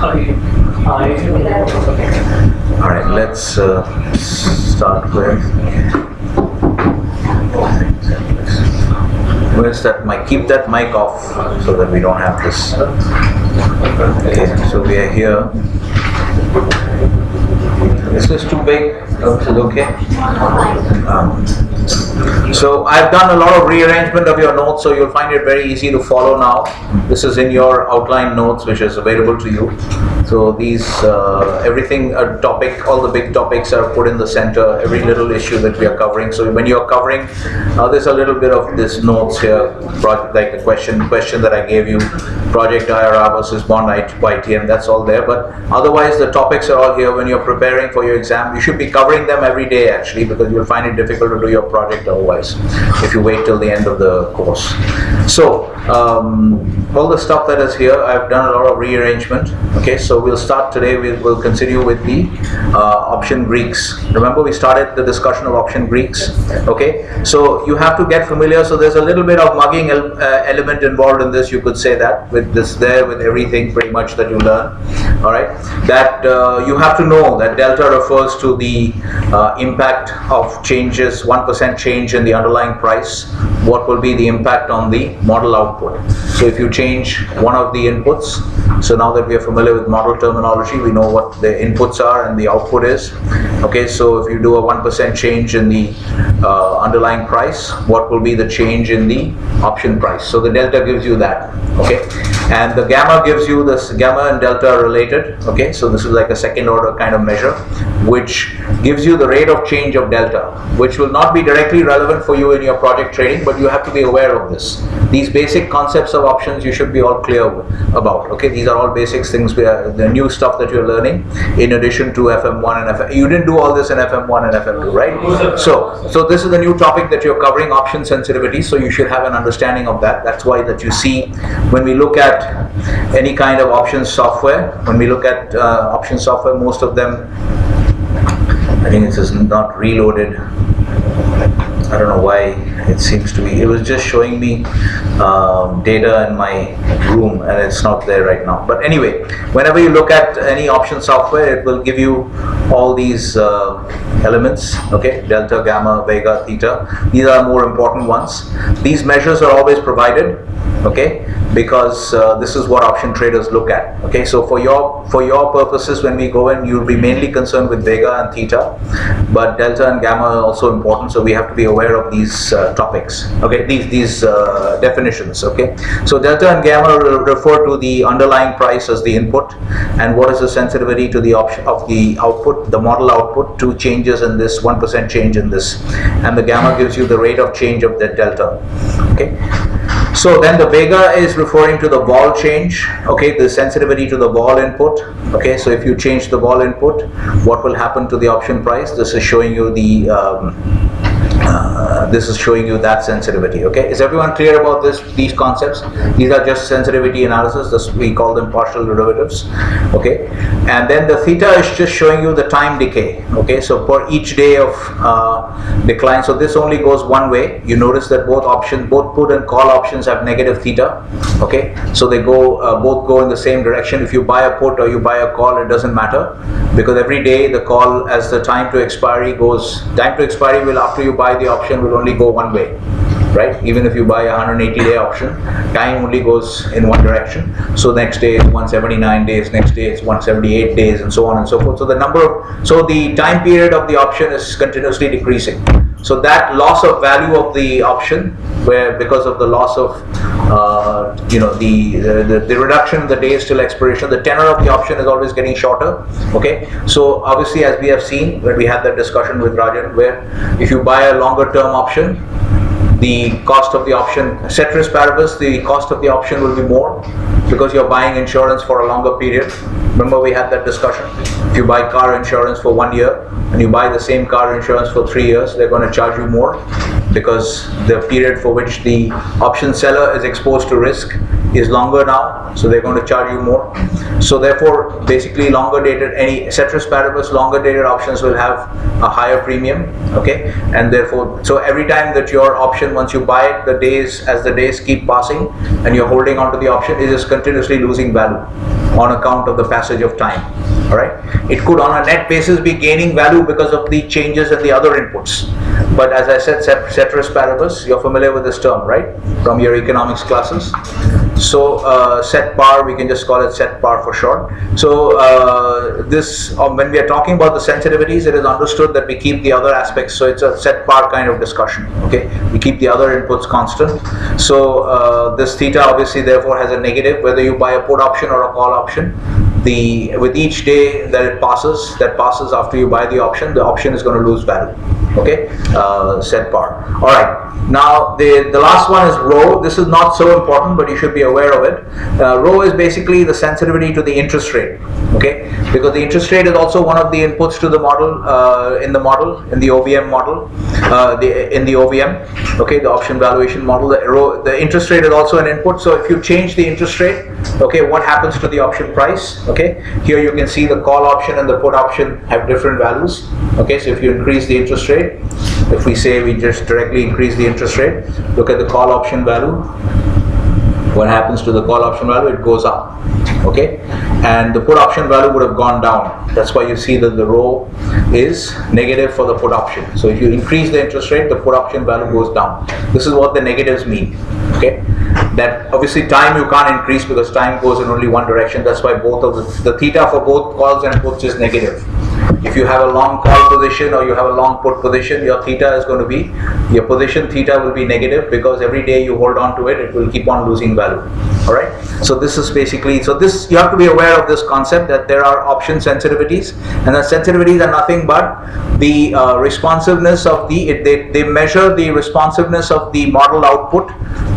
All right, let's start with. Where's that mic? Keep that mic off so that we don't have this. Okay, so we are here. Is this too big? Is it okay? So I've done a lot of rearrangement of your notes, so you'll find it very easy to follow now. This is in your outline notes, which is available to you. So these, everything, a topic, all the big topics are put in the center, every little issue that we are covering. So when you're covering, there's a little bit of this notes here, like the question that I gave you, project IRR versus bond YTM, that's all there. But otherwise, the topics are all here. When you're preparing for your exam, you should be covering them every day actually, because you'll find it difficult to do your project otherwise if you wait till the end of the course. So all the stuff that is here, I've done a lot of rearrangement. Okay, so we'll start today. We'll continue with the option Greeks. Remember, we started the discussion of option Greeks. Okay, so you have to get familiar. So there's a little bit of mugging element involved in this. You could say that with this there, with everything pretty much that you learn. All right, that you have to know that delta refers to the impact of changes, 1% change in the underlying price. What will be the impact on the model output? So if you change one of the inputs, so now that we are familiar with model terminology, we know what the inputs are and the output is. Okay, so if you do a 1% change in the underlying price, what will be the change in the option price? So the delta gives you that. Okay, and the gamma gives you this. Gamma and delta are related. Okay, so this is like a second order kind of measure, which gives you the rate of change of delta, which will not be directly relevant for you in your project trading, but you have to be aware of this. These basic concepts of options you should be all clear about. Okay, these are all basics, things, the new stuff that you're learning in addition to FM1 and FM. You didn't do all this in FM1 and FM2, right? So this is the new topic that you're covering, option sensitivity. So you should have an understanding of that. That's why that you see when we look at any kind of options software. When we look at option software, most of them, I think it is not reloaded. I don't know why it seems to be. It was just showing me data in my room and it's not there right now. But anyway, whenever you look at any option software, it will give you all these elements. Okay, delta, gamma, vega, theta. These are more important ones. These measures are always provided. Okay, because this is what option traders look at. Okay, so for your purposes, when we go in, you'll be mainly concerned with vega and theta, but delta and gamma are also important. So we have to be aware of these topics. Okay, these definitions. Okay, so delta and gamma refer to the underlying price as the input, and what is the sensitivity to the option of the output, the model output, to changes in this 1% change in this, and the gamma gives you the rate of change of the delta. Okay. So then the vega is referring to the vol change, okay, the sensitivity to the vol input. Okay, so if you change the vol input, what will happen to the option price? This is showing you the that sensitivity. Okay, is everyone clear about these concepts? These are just sensitivity analysis. We call them partial derivatives. Okay, and then the theta is just showing you the time decay. Okay, so for each day of decline, so this only goes one way. You notice that both put and call options have negative theta. Okay, so they go both go in the same direction. If you buy a put or you buy a call, it doesn't matter, because every day the call, as the time to expiry will, after you buy the option, will only go one way, right? Even if you buy a 180-day option, time only goes in one direction. So next day is 179 days, next day is 178 days, and so on and so forth. So the the time period of the option is continuously decreasing. So that loss of value of the option, where because of the loss of the reduction in the days till expiration, the tenor of the option is always getting shorter. Okay, so obviously, as we have seen when we had that discussion with Rajan, where if you buy a longer term option, the cost of the option, ceteris paribus, the cost of the option will be more, because you're buying insurance for a longer period. Remember, we had that discussion. If you buy car insurance for 1 year and you buy the same car insurance for 3 years, they're going to charge you more, because the period for which the option seller is exposed to risk is longer now, so they're going to charge you more. So therefore, basically, longer dated, any ceteris paribus, longer dated options will have a higher premium. Okay, and therefore, so every time that your option, once you buy it, as the days keep passing and you're holding on to the option, it is continuously losing value. on account of the passage of time. All right. It could on a net basis be gaining value because of the changes in the other inputs. But as I said, ceteris paribus, you're familiar with this term, right? From your economics classes. So set par, we can just call it set par for short. So when we are talking about the sensitivities, it is understood that we keep the other aspects. So it's a set par kind of discussion. Okay, we keep the other inputs constant. So this theta obviously therefore has a negative, whether you buy a put option or a call option. With each day that passes after you buy the option is going to lose value. Okay, set par. All right. Now the last one is rho. This is not so important, but you should be aware of it. Rho is basically the sensitivity to the interest rate. Okay, because the interest rate is also one of the inputs to the model in the OVM model, in the OVM. Okay, the option valuation model. The interest rate is also an input. So if you change the interest rate, okay, what happens to the option price? Okay, here you can see the call option and the put option have different values. Okay, so if you increase the interest rate, if we say we just directly increase the interest rate, look at the call option value. What happens to the call option value? It goes up. Okay, and the put option value would have gone down. That's why you see that the rho is negative for the put option. So if you increase the interest rate, the put option value goes down. This is what the negatives mean. Okay, that obviously time you can't increase because time goes in only one direction. That's why both of the theta for both calls and puts is negative. If you have a long call position or you have a long put position, your theta is going to be, your position theta will be negative because every day you hold on to it, it will keep on losing value. All right. So this is basically, so this, you have to be aware of this concept that there are option sensitivities, and the sensitivities are nothing but the responsiveness of they measure the responsiveness of the model output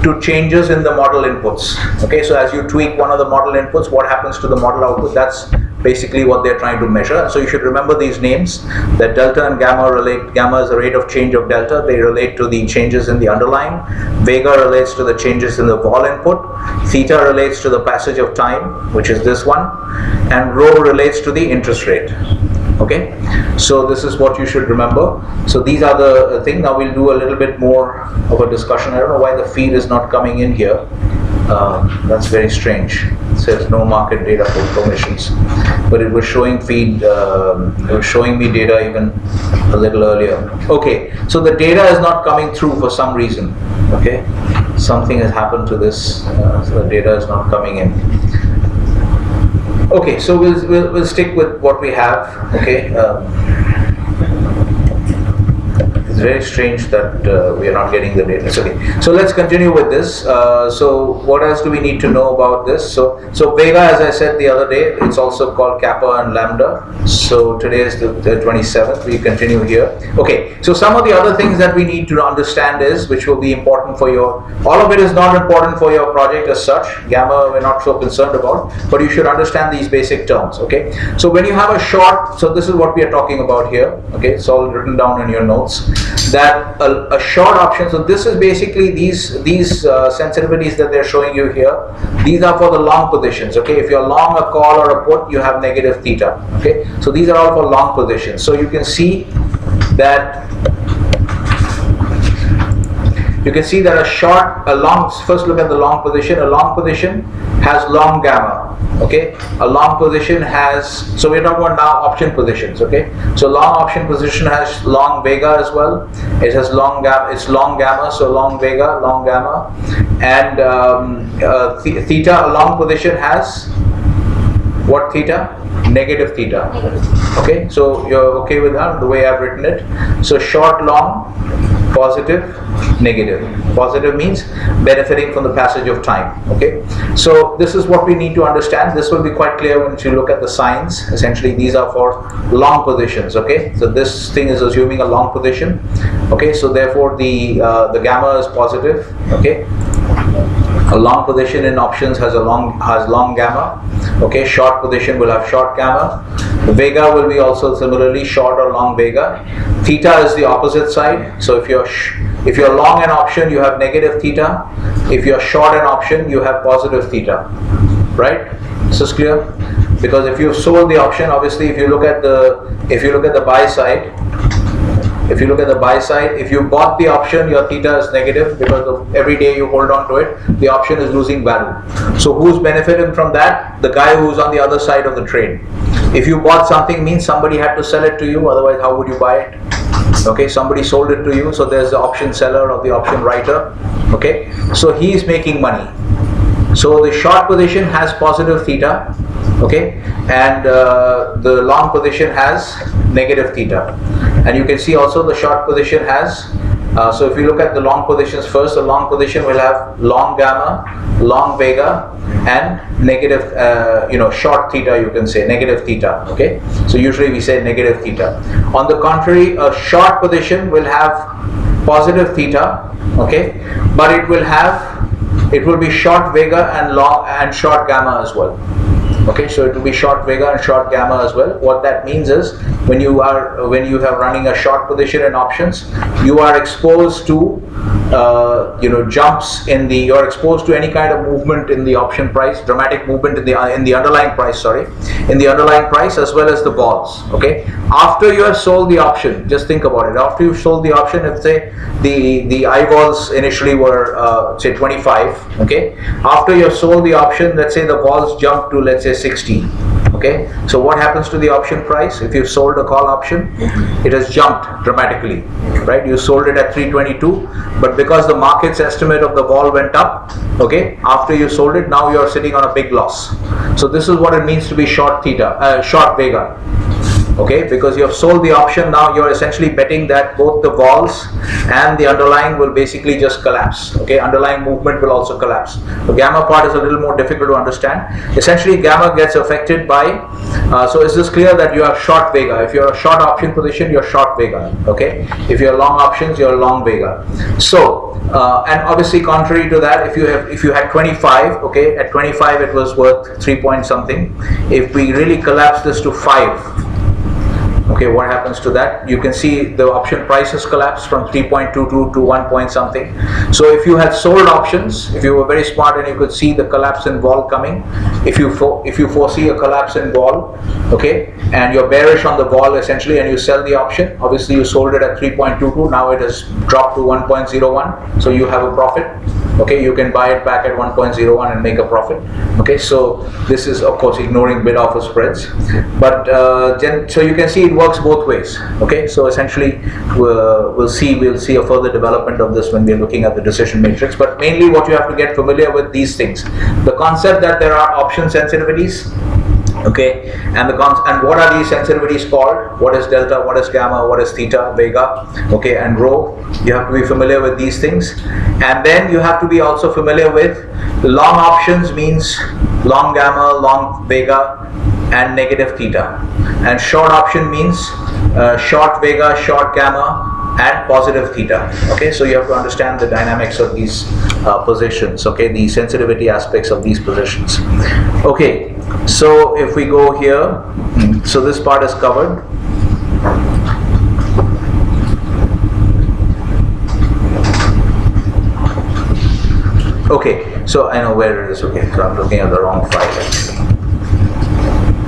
to changes in the model inputs. Okay. So as you tweak one of the model inputs, what happens to the model output? That's basically what they're trying to measure. So you should remember these names, that delta and gamma relate. Gamma is the rate of change of delta. They relate to the changes in the underlying. Vega relates to the changes in the vol input. Theta relates to the passage of time, which is this one. And rho relates to the interest rate. Okay, so this is what you should remember. So these are the things. Now we'll do a little bit more of a discussion. I don't know why the feed is not coming in here. That's very strange. It says no market data for commissions, but it was showing feed. It was showing me data even a little earlier. Okay, so the data is not coming through for some reason. Okay, something has happened to this. So the data is not coming in. Okay, so we'll stick with what we have. Okay. It's very strange that we are not getting the data. It's okay. So let's continue with this. So what else do we need to know about this? So Vega, as I said the other day, it's also called kappa and lambda. So today is the 27th. We continue here. Okay. So some of the other things that we need to understand is, which will be important for your, all of it is not important for your project as such. Gamma we're not so concerned about, but you should understand these basic terms. Okay. So when you have a short, so this is what we are talking about here. Okay. It's all written down in your notes. That a short option, so this is basically these sensitivities that they're showing you here. These are for the long positions. Okay, if you're long a call or a put, you have negative theta. Okay, so these are all for long positions. So you can see that a long, first look at the long position. A long position has long gamma. Okay, a long position has, so we're talking about now option positions. Okay, so long option position has long vega as well. It has long gamma, it's long gamma, so long vega, long gamma, and theta, a long position has what theta? Negative theta. Okay, so you're okay with that, the way I've written it. So short, long, positive, negative. Positive means benefiting from the passage of time. Okay, so this is what we need to understand. This will be quite clear once you look at the signs. Essentially, these are for long positions. Okay, so this thing is assuming a long position. Okay, so therefore the gamma is positive. Okay. A long position in options has long gamma. Okay, short position will have short gamma. Vega will be also similarly short or long vega. Theta is the opposite side. So if you're long an option, you have negative theta. If you're short an option, you have positive theta. Right? This is clear? Because if you've sold the option, obviously if you look at the buy side, If you look at the buy side, if you bought the option, your theta is negative because of every day you hold on to it, the option is losing value. So who's benefiting from that? The guy who's on the other side of the trade. If you bought something, means somebody had to sell it to you, otherwise how would you buy it? Okay, somebody sold it to you, so there's the option seller or the option writer. Okay, so he is making money. So the short position has positive theta, okay, and the long position has negative theta. And you can see also the short position has, so if you look at the long positions first, the long position will have long gamma, long vega, and negative, short theta, you can say, negative theta, okay. So usually we say negative theta. On the contrary, a short position will have positive theta, okay, but it will be short vega and long and short gamma as well. Okay, so it will be short vega and short gamma as well. What that means is when you have running a short position in options, you are exposed to jumps in the, you're exposed to any kind of movement in the option price, dramatic movement in the underlying price, in the underlying price as well as the balls. Okay, after you have sold the option, just think about it. After you've sold the option, if say the I balls initially were say 25, okay, after you have sold the option, let's say the balls jump to, let's say, 16. Okay, so what happens to the option price? If you've sold a call option, it has jumped dramatically, right? You sold it at 322, but because the market's estimate of the vol went up, okay, after you sold it, now you're sitting on a big loss. So this is what it means to be short vega. Okay, because you have sold the option, now you're essentially betting that both the vols and the underlying will basically just collapse. Okay, underlying movement will also collapse. The gamma part is a little more difficult to understand. Essentially, gamma gets affected by, so is this clear that you are short vega? If you're a short option position, you're short vega. Okay, if you're long options, you're long vega. So, and obviously contrary to that, if you had 25, okay, at 25 it was worth 3 point something. If we really collapse this to 5, okay, what happens to that? You can see the option prices collapse from 3.22 to 1 point something. So if you had sold options, if you were very smart and you could see the collapse in vol coming, if you foresee a collapse in vol, okay, and you're bearish on the vol essentially, and you sell the option, obviously you sold it at 3.22, now it has dropped to 1.01, so you have a profit. Okay, you can buy it back at 1.01 and make a profit. Okay, so this is of course ignoring bid offer spreads, but so you can see it works both ways. Okay, so essentially we'll see a further development of this when we're looking at the decision matrix. But mainly what you have to get familiar with these things: the concept that there are option sensitivities. Okay, and what are these sensitivities called? What is delta? What is gamma? What is theta, vega? Okay, and rho. You have to be familiar with these things, and then you have to be also familiar with long options means long gamma, long vega, and negative theta, and short option means short vega, short gamma, and positive theta. Okay, so you have to understand the dynamics of these positions. Okay, the sensitivity aspects of these positions. Okay, so if we go here, so this part is covered. Okay, so I know where it is. Okay, so I'm looking at the wrong file actually.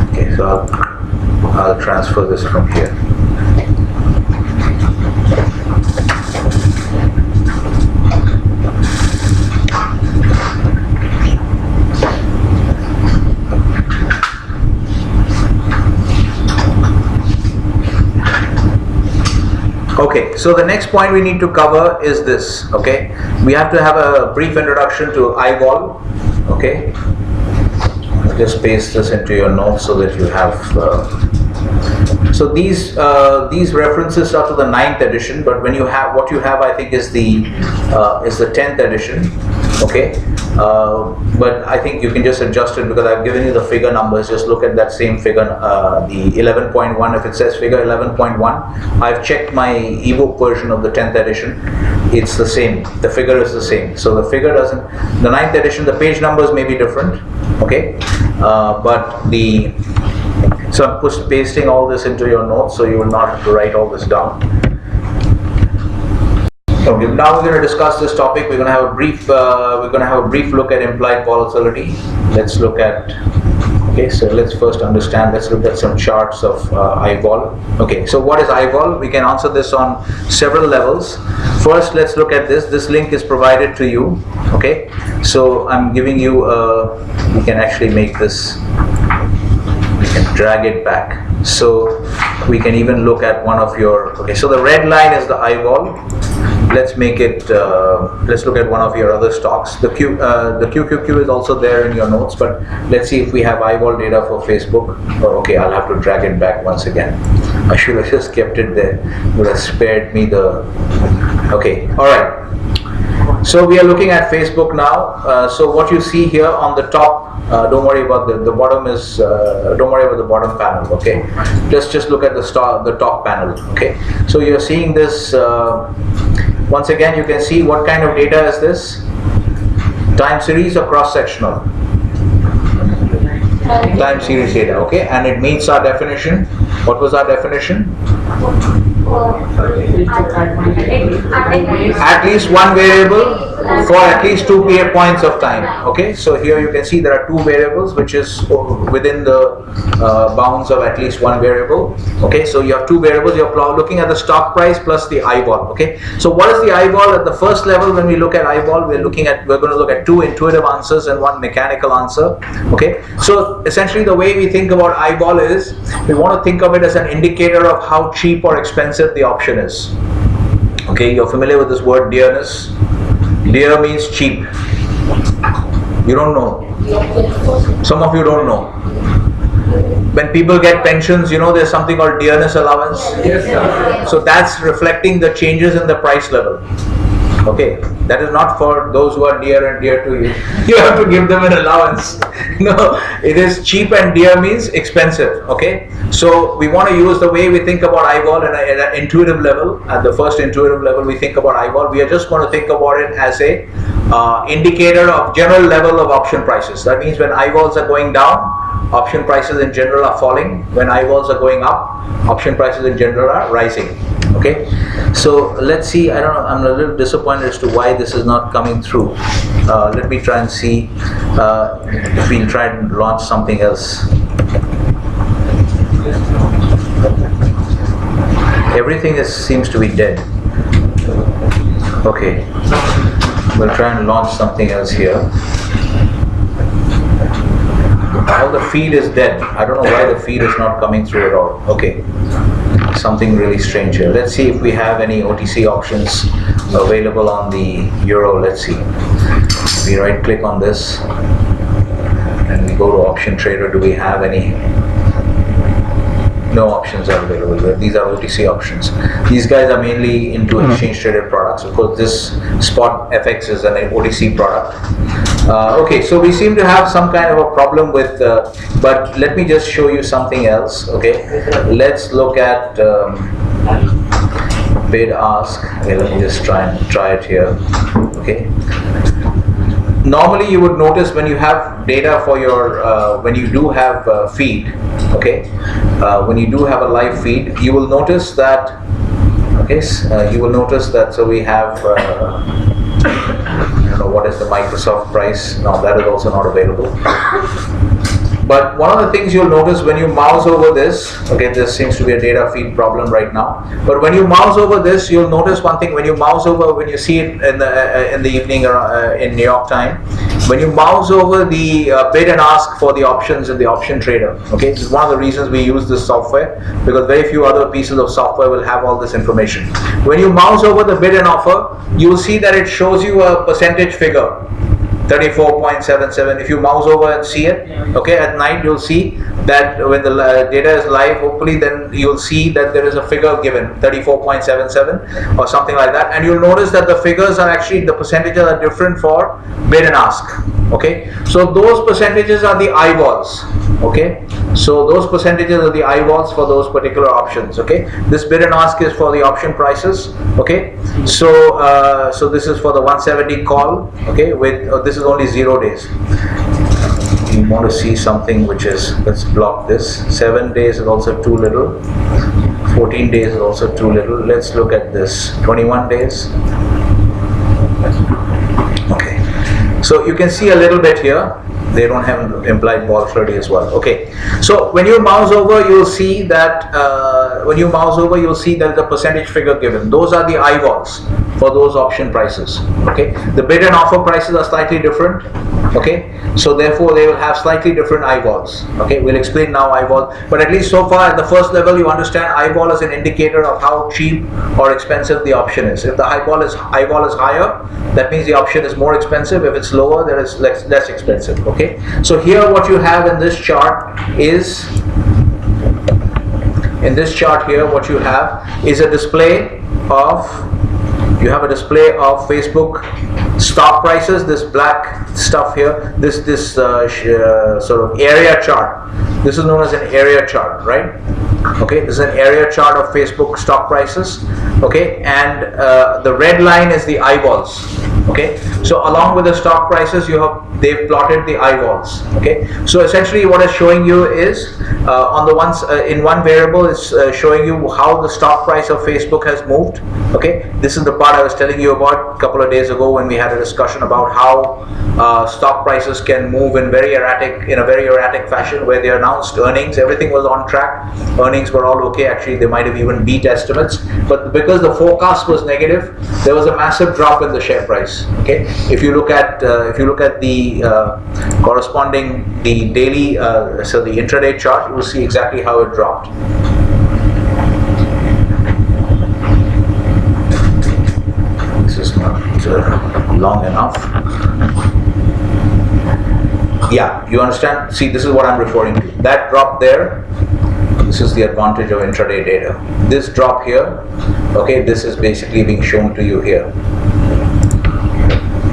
Okay, so I'll transfer this from here. Okay, so the next point we need to cover is this. Okay, we have to have a brief introduction to IVOL. Okay, I'll just paste this into your notes so that you have. So these references are to the 9th edition, but when you have what you have, I think is the 10th edition. Okay, but I think you can just adjust it because I've given you the figure numbers. Just look at that same figure, the 11.1. If it says figure 11.1, I've checked my ebook version of the 10th edition. It's the same. The figure is the same. So the figure doesn't. The 9th edition, the page numbers may be different. Okay, but the. So I'm pasting all this into your notes, so you will not have to write all this down. Okay, now we're going to discuss this topic. We're going to have a brief look at implied volatility. Let's look at Okay, so let's first understand, let's look at some charts of IVOL. Okay, so what is IVOL? We can answer this on several levels. First, let's look at this. This link is provided to you. Okay, so I'm giving you, we can actually make this, we can drag it back. So we can even look at one of your, okay, so the red line is the IVOL. Let's make it, let's look at one of your other stocks. The QQQ is also there in your notes, but let's see if we have IVOL data for Facebook. Oh, okay, I'll have to drag it back once again. I should have just kept it there. Would have spared me the, okay, all right. So we are looking at Facebook now. So what you see here on the top, don't worry about the bottom is, don't worry about the bottom panel, okay? Just look at the top panel, okay? So you're seeing this, once again you can see what kind of data is this? Time series or cross-sectional? Time series data, okay? And it meets our definition. What was our definition? At least one variable for at least 2 period points of time. Okay, so here you can see there are 2 variables, which is within the bounds of at least 1 variable. Okay, so you have 2 variables. You're looking at the stock price plus the IVOL. Okay, so what is the IVOL? At the first level, when we look at IVOL, we're going to look at 2 intuitive answers and 1 mechanical answer. Okay, so essentially the way we think about IVOL is we want to think of it as an indicator of how cheap or expensive the option is. Okay, you're familiar with this word dearness. Dear means cheap. You don't know. Some of you don't know. When people get pensions, you know there's something called dearness allowance. Yes, sir. So that's reflecting the changes in the price level. Okay, that is not for those who are near and dear to you. You have to give them an allowance. No, it is cheap and dear means expensive. Okay, so we want to use the way we think about IVOL at an intuitive level. At the first intuitive level, we think about IVOL. We are just going to think about it as a indicator of general level of option prices. That means when IVOLs are going down, option prices in general are falling. When IVOLs are going up, option prices in general are rising. Okay, so let's see. I don't know, I'm a little disappointed as to why this is not coming through. Let me try and see if we'll try and launch something else. Everything seems to be dead. Okay, we'll try and launch something else here. All the feed is dead. I don't know why the feed is not coming through at all. Okay, something really strange here. Let's see if we have any OTC options available on the euro. Let's see. We right click on this and we go to option trader. Do we have any? No options are available. These are OTC options. These guys are mainly into exchange traded products. Of course, this spot FX is an OTC product. Okay, so we seem to have some kind of a problem with, but let me just show you something else. Okay, let's look at bid ask. Okay, let me just try it here. Okay. Normally, you would notice when you have data for your, when you do have feed, okay, when you do have a live feed, you will notice that, okay, you will notice that, so we have, I don't know, what is the Microsoft price? No, that is also not available. But one of the things you'll notice when you mouse over this, okay, this seems to be a data feed problem right now. But when you mouse over this, you'll notice one thing. When you mouse over, when you see it in the evening or in New York time, when you mouse over the bid and ask for the options in the option trader, okay, this is one of the reasons we use this software, because very few other pieces of software will have all this information. When you mouse over the bid and offer, you will see that it shows you a percentage figure. 34.77. If you mouse over and see it, okay, at night you'll see that when the data is live, hopefully then you'll see that there is a figure given, 34.77 or something like that, and you'll notice that the figures are actually, the percentages are different for bid and ask. Okay, so those percentages are the IVOLs. Okay, so those percentages are the IVOLs for those particular options. Okay, this bid and ask is for the option prices. Okay, so so this is for the 170 call. Okay, with this is only 0 days. You want to see something which is, let's block this. 7 days is also too little. 14 days is also too little. Let's look at this. 21 days. Okay, so you can see a little bit here. They don't have implied volatility as well. Okay, so when you mouse over, you'll see that the percentage figure given. Those are the eyeballs for those option prices. Okay, the bid and offer prices are slightly different. Okay, so therefore they will have slightly different eyeballs. Okay, we'll explain now eyeball, but at least so far at the first level you understand eyeball is an indicator of how cheap or expensive the option is. If the eyeball is higher, that means the option is more expensive. If it's lower, then it's less expensive. Okay, so here what you have in this chart is what you have is a display of Facebook stock prices. This black stuff here, this sort of area chart. This is known as an area chart, right? Okay, this is an area chart of Facebook stock prices. Okay, and the red line is the eyeballs. Okay, so along with the stock prices, they've plotted the eyeballs. Okay, so essentially what it's showing you is in one variable it's showing you how the stock price of Facebook has moved. Okay, this is the part I was telling you about a couple of days ago when we had a discussion about how stock prices can move in a very erratic fashion, where they announced earnings, everything was on track, earnings were all okay, actually they might have even beat estimates, but because the forecast was negative, there was a massive drop in the share price. Okay, if you look at the corresponding the daily the intraday chart, you will see exactly how it dropped. This is not long enough. Yeah, you understand? See, this is what I'm referring to. That drop there, this is the advantage of intraday data. This drop here, okay, this is basically being shown to you here.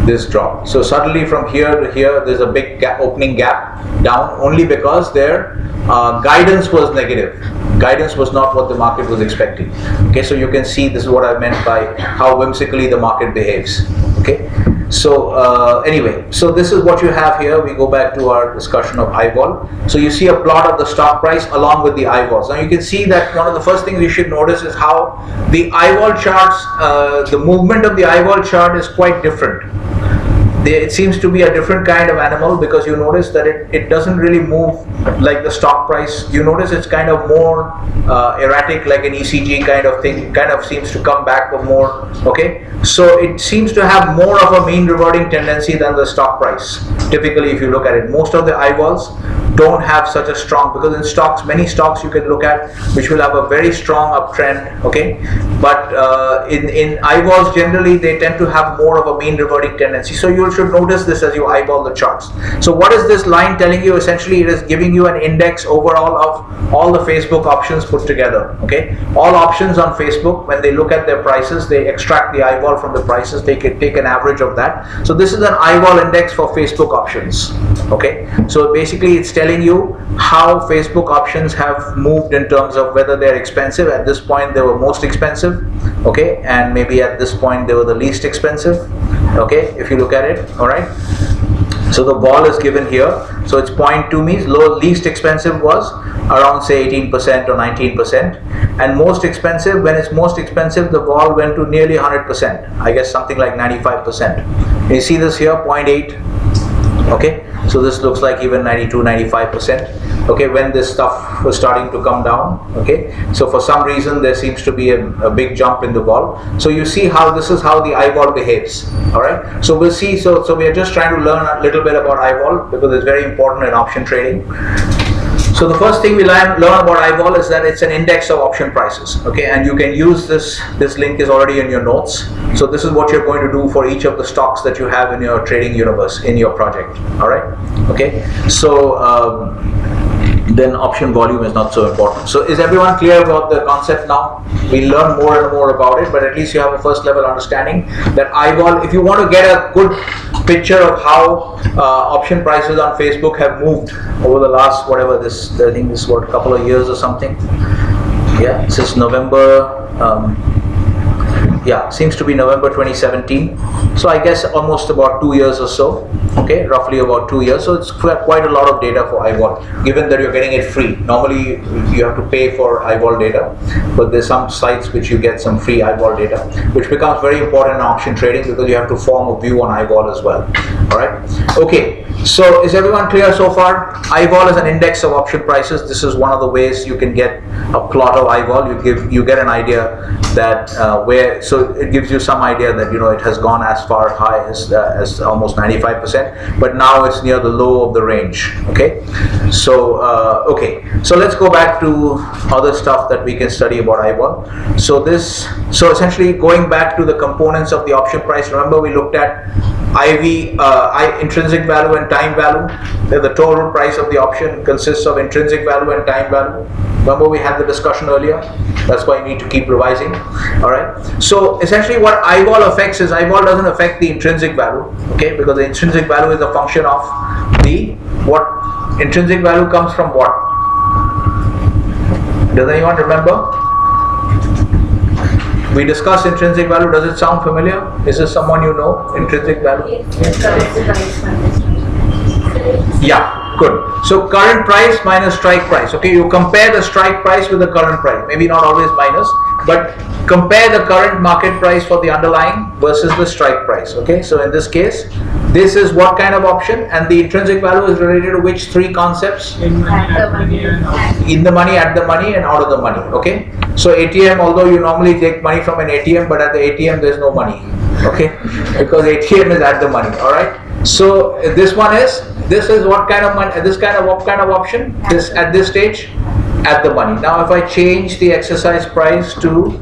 This drop. So suddenly from here to here, there's a big opening gap down, only because their guidance was negative. Guidance was not what the market was expecting. Okay, so you can see this is what I meant by how whimsically the market behaves. Okay, so anyway, so this is what you have here. We go back to our discussion of eyeball. So you see a plot of the stock price along with the eyeballs. Now you can see that one of the first things you should notice is how the eyeball charts, the movement of the eyeball chart is quite different. It seems to be a different kind of animal, because you notice that it doesn't really move like the stock price. You notice it's kind of more erratic, like an ECG kind of thing. It kind of seems to come back for more. Okay, so it seems to have more of a mean reverting tendency than the stock price. Typically, if you look at it, most of the eyeballs don't have such a strong, because in stocks, many stocks you can look at which will have a very strong uptrend. Okay, but in eyeballs generally they tend to have more of a mean reverting tendency. So you should notice this as you eyeball the charts. So what is this line telling you? Essentially, it is giving you an index overall of all the Facebook options put together. Okay, all options on Facebook, when they look at their prices, they extract the eyeball from the prices, they can take an average of that. So this is an eyeball index for Facebook options. Okay, so basically it's telling you how Facebook options have moved in terms of whether they're expensive. At this point they were most expensive, okay, and maybe at this point they were the least expensive. Okay, if you look at it, all right. So the vol is given here. So it's 0.2 means least expensive was around say 18% or 19%, and most expensive, when it's most expensive, the vol went to nearly 100%. I guess something like 95%. You see this here, 0.8. Okay, so this looks like even 92-95%. Okay, when this stuff was starting to come down. Okay, so for some reason there seems to be a big jump in the vol. So you see how this is how the eyeball behaves. All right, so we'll see. So we are just trying to learn a little bit about eyeball, because it's very important in option trading. So the first thing we learn about eyeball is that it's an index of option prices. Okay, and you can use this link is already in your notes. So this is what you're going to do for each of the stocks that you have in your trading universe, in your project. All right, okay, so then option volume is not so important. So is everyone clear about the concept now? We learn more and more about it, but at least you have a first level understanding that eyeball, if you want to get a good picture of how option prices on Facebook have moved over the last, whatever this, I think this is what, a couple of years or something. Yeah, since November, yeah, seems to be November 2017. So I guess almost about 2 years or so. okay, roughly about 2 years. So it's quite a lot of data for IVOL, given that you're getting it free. Normally you have to pay for IVOL data, but there's some sites which you get some free IVOL data, which becomes very important in option trading because you have to form a view on IVOL as well. All right. Okay. So is everyone clear so far? IVOL is an index of option prices. This is one of the ways you can get a plot of IVOL. You get an idea that so it gives you some idea that it has gone as far high as almost 95%, but now it's near the low of the range. Okay, so so let's go back to other stuff that we can study about IVOL. So essentially going back to the components of the option price. Remember we looked at intrinsic value and time value. The total price of the option consists of intrinsic value and time value. Remember we had the discussion earlier. That's why you need to keep revising. All right. So essentially, what IVOL affects is IVOL doesn't affect the intrinsic value. Okay, because the intrinsic value is a function of what intrinsic value comes from what. Does anyone remember? We discussed intrinsic value. Does it sound familiar? Is this someone you know? Intrinsic value? Yeah, good. So current price minus strike price. Okay, you compare the strike price with the current price. Maybe not always minus, but compare the current market price for the underlying versus the strike price. Okay, so in this case, this is what kind of option, and the intrinsic value is related to which three concepts? In the money, at the money, and out of the money. Okay, so ATM, although you normally take money from an ATM, but at the ATM there's no money. Okay, because ATM is at the money. All right. So this is what kind of money? What kind of option? This at this stage, at the money. Now if I change the exercise price to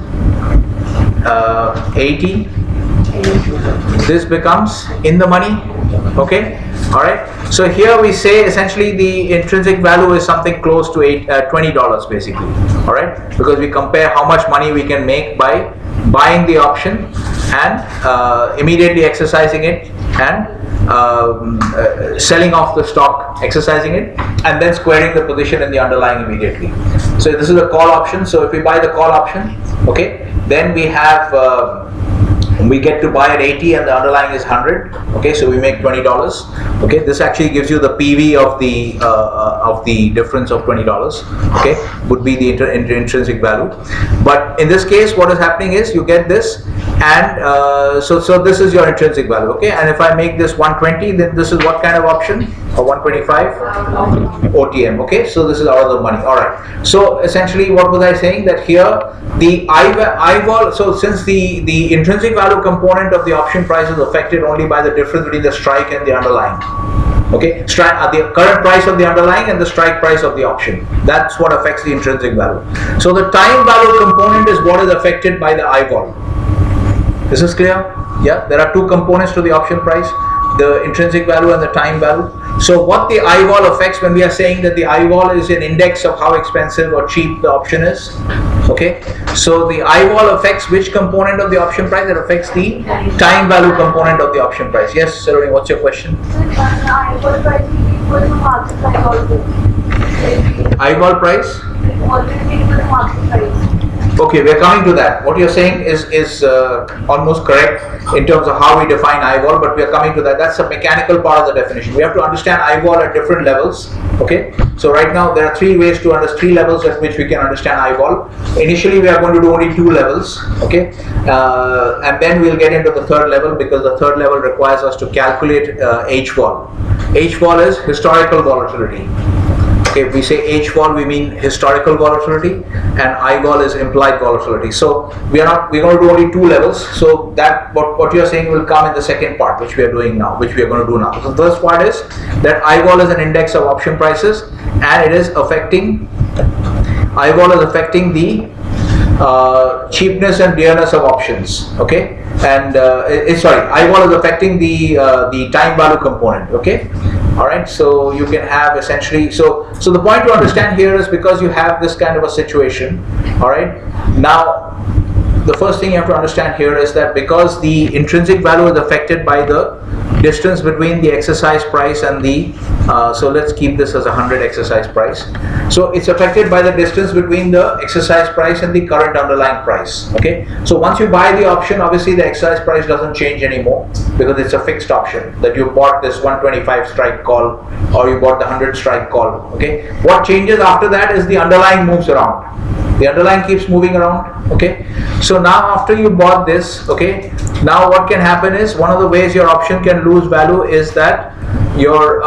80, this becomes in the money. Okay, all right. So here we say essentially the intrinsic value is something close to $20 basically. All right, because we compare how much money we can make by buying the option and immediately exercising it and selling off the stock, exercising it, and then squaring the position in the underlying immediately. So this is a call option. So if we buy the call option, okay, then we have we get to buy at 80 and the underlying is 100. Okay, so we make $20. Okay, this actually gives you the PV of the difference of $20. Okay, would be the intrinsic value. But in this case, what is happening is you get this, and so this is your intrinsic value. Okay, and if I make this 120, then this is what kind of option? Or 125 OTM. Okay, so this is out of the money. All right. So essentially, what was I saying? That here the IVOL. So since the intrinsic value component of the option price is affected only by the difference between the strike and the underlying. Okay, the current price of the underlying and the strike price of the option. That's what affects the intrinsic value. So the time value component is what is affected by the IVOL. This is clear? Yeah. There are two components to the option price: the intrinsic value and the time value. So what the IVOL affects, when we are saying that the IVOL is an index of how expensive or cheap the option is, okay, so the IVOL affects which component of the option price? It affects the time value component of the option price. Yes, Saroni, what's your question? IVOL price? Okay, we are coming to that. What you're saying is almost correct in terms of how we define IVOL, but we are coming to that. That's a mechanical part of the definition. We have to understand IVOL at different levels. Okay, so right now there are three levels at which we can understand IVOL. Initially, we are going to do only 2 levels. Okay, and then we'll get into the third level, because the third level requires us to calculate HVOL. HVOL is historical volatility. Okay, if we say HVOL, we mean historical volatility, and IVOL is implied volatility. So we're going to do only 2 levels. So that what you're saying will come in the second part, which we are going to do now. So the first part is that IVOL is an index of option prices, and it is affecting the cheapness and dearness of options. Okay, and IVOL is affecting the time value component. Okay. All right, so you can have essentially, so the point to understand here is, because you have this kind of a situation, all right, now the first thing you have to understand here is that because the intrinsic value is affected by the distance between the exercise price and the, so let's keep this as 100 exercise price. So it's affected by the distance between the exercise price and the current underlying price. Okay, so once you buy the option, obviously the exercise price doesn't change anymore because it's a fixed option that you bought this 125 strike call or you bought the 100 strike call. Okay, what changes after that is the underlying moves around. The underlying keeps moving around. Okay, so now after you bought this, okay, now what can happen is one of the ways your option can lose value is that your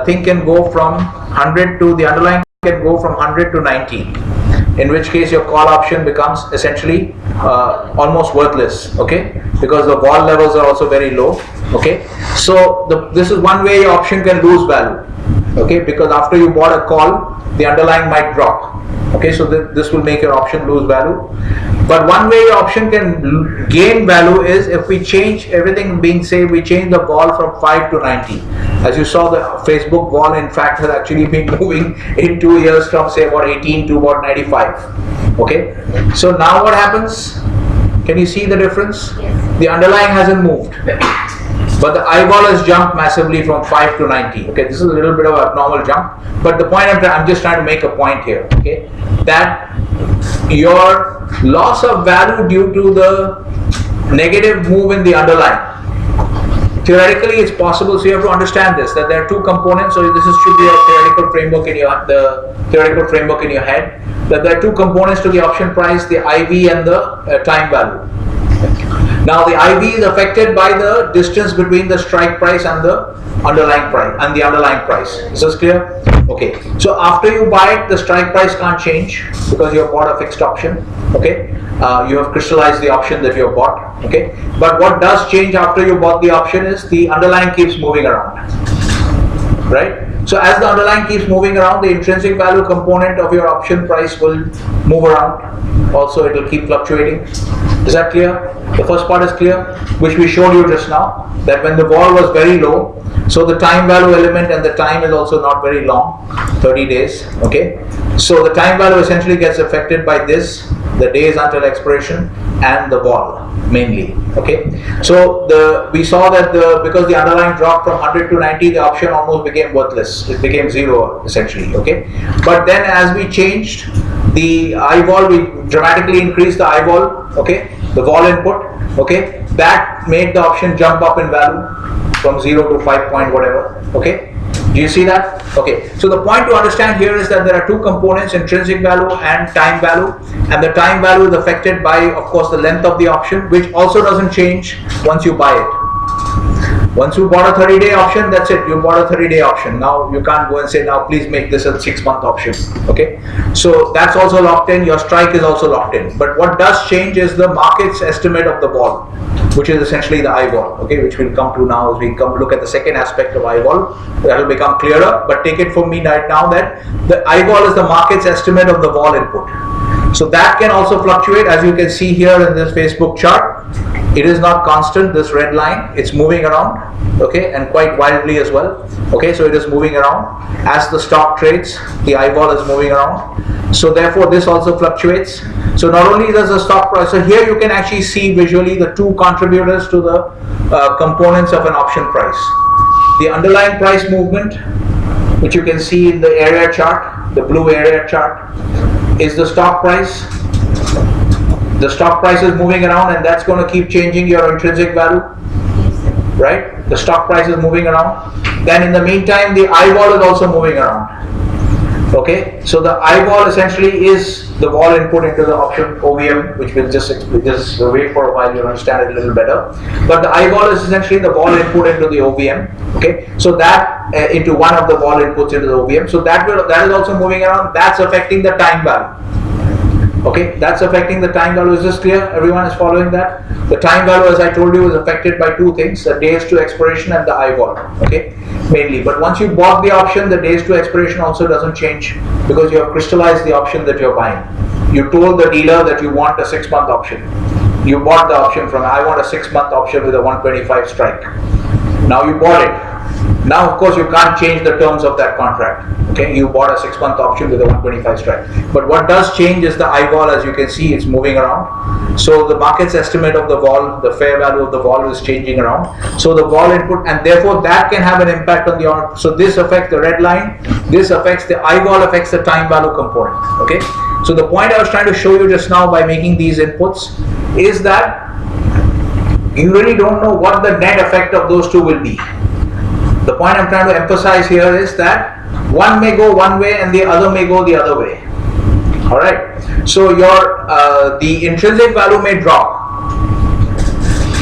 thing can go from 100 to the underlying can go from 100 to 90, in which case your call option becomes essentially almost worthless. Okay, because the vol levels are also very low. Okay, so this is one way your option can lose value. Okay, because after you bought a call, the underlying might drop. Okay, so this will make your option lose value. But one way your option can gain value is if we change everything being saved, we change the vol from 5 to 90. As you saw, the Facebook vol in fact has actually been moving in 2 years from say about 18 to about 95. Okay, so now what happens? Can you see the difference? Yes. The underlying hasn't moved, but the eyeball has jumped massively from 5 to 90. Okay, this is a little bit of an abnormal jump, but the point I'm just trying to make a point here. Okay, that your loss of value due to the negative move in the underlying, theoretically it's possible. So you have to understand this, that there are two components. So this should be a theoretical framework in your head, that there are two components to the option price: the IV and the time value. Now the IV is affected by the distance between the strike price and the underlying price. Is this clear? Okay. So after you buy it, the strike price can't change because you have bought a fixed option. Okay. You have crystallized the option that you have bought. Okay. But what does change after you bought the option is the underlying keeps moving around. Right? So as the underlying keeps moving around, the intrinsic value component of your option price will move around. Also, it will keep fluctuating. Is that clear? The first part is clear, which we showed you just now, that when the vol was very low, so the time value element, and the time is also not very long, 30 days. Okay, so the time value essentially gets affected by this, the days until expiration, and the vol mainly. Okay, so we saw that because the underlying dropped from 100 to 90, the option almost became worthless. It became zero essentially. Okay, but then as we changed the I vol, we dramatically increased the I vol. Okay, the vol input. Okay, that made the option jump up in value from 0 to 5 point whatever. Okay, do you see that? Okay, so the point to understand here is that there are two components: intrinsic value and time value, and the time value is affected by, of course, the length of the option, which also doesn't change once you buy it. Once you bought a 30-day option, that's it. You bought a 30-day option. Now you can't go and say, now please make this a 6-month option. Okay, so that's also locked in. Your strike is also locked in. But what does change is the market's estimate of the vol, which is essentially the I vol. Okay, which we'll come to now as we come look at the second aspect of I vol. That will become clearer. But take it from me right now that the I vol is the market's estimate of the vol input. So that can also fluctuate, as you can see here in this Facebook chart. It is not constant, this red line, it's moving around, okay, and quite wildly as well. Okay, so it is moving around. As the stock trades, the I vol is moving around. So therefore this also fluctuates. So not only does the stock price, so here you can actually see visually the two contributors to the components of an option price. The underlying price movement, which you can see in the area chart, the blue area chart, is the stock price. The stock price is moving around, and that's going to keep changing your intrinsic value, right? The stock price is moving around. Then in the meantime, the I vol is also moving around. Okay, so the I vol essentially is the vol input into the option OVM, which we'll just wait for a while, you'll understand it a little better. But the I vol is essentially the vol input into the OVM. Okay, so that into one of the vol inputs into the OVM. So that is also moving around. That's affecting the time value. Okay, that's affecting the time value. Is this clear? Everyone is following that? The time value, as I told you, is affected by two things: the days to expiration and the I vol. Okay, mainly. But once you bought the option, the days to expiration also doesn't change because you have crystallized the option that you're buying. You told the dealer that you want a 6-month option. You bought the option from, I want a 6-month option with a 125 strike. Now you bought it. Now, of course, you can't change the terms of that contract. Okay, you bought a 6-month option with a 125 strike. But what does change is the I vol, as you can see, it's moving around. So the market's estimate of the vol, the fair value of the vol is changing around. So the vol input, and therefore that can have an impact on the, so this affects the red line, this affects the I vol, affects the time value component. Okay, so the point I was trying to show you just now by making these inputs is that you really don't know what the net effect of those two will be. The point I'm trying to emphasize here is that one may go one way and the other may go the other way. All right. So your the intrinsic value may drop.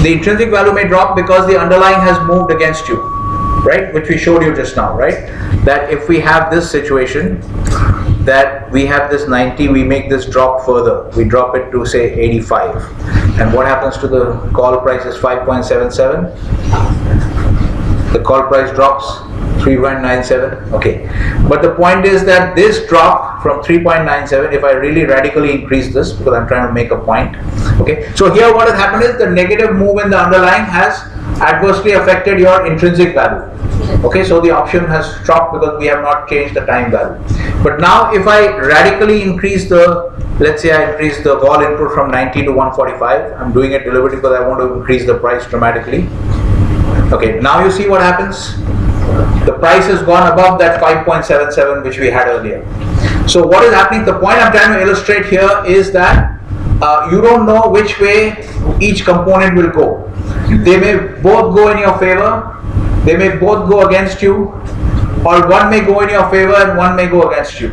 The intrinsic value may drop because the underlying has moved against you, right? Which we showed you just now, right? That if we have this situation, that we have this 90, we make this drop further. We drop it to say 85, and what happens to the call price is 5.77. The call price drops 3.97. Okay, but the point is that this drop from 3.97, if I really radically increase this, because I'm trying to make a point. Okay, so here what has happened is the negative move in the underlying has adversely affected your intrinsic value. Okay, so the option has dropped because we have not changed the time value. But now if I radically increase the, let's say I increase the vol input from 90 to 145, I'm doing it deliberately because I want to increase the price dramatically. Okay, now you see what happens. The price has gone above that 5.77 which we had earlier. So what is happening, the point I'm trying to illustrate here is that you don't know which way each component will go. They may both go in your favor, they may both go against you, or one may go in your favor and one may go against you.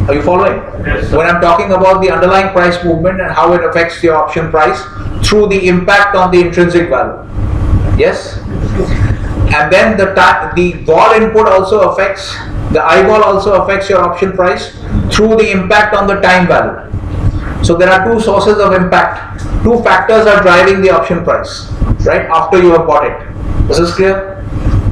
Are you following? Yes, when I'm talking about the underlying price movement and how it affects the option price through the impact on the intrinsic value. Yes? And then the vol input also affects, the I vol also affects your option price through the impact on the time value. So there are two sources of impact. Two factors are driving the option price, right, after you have bought it. This is clear?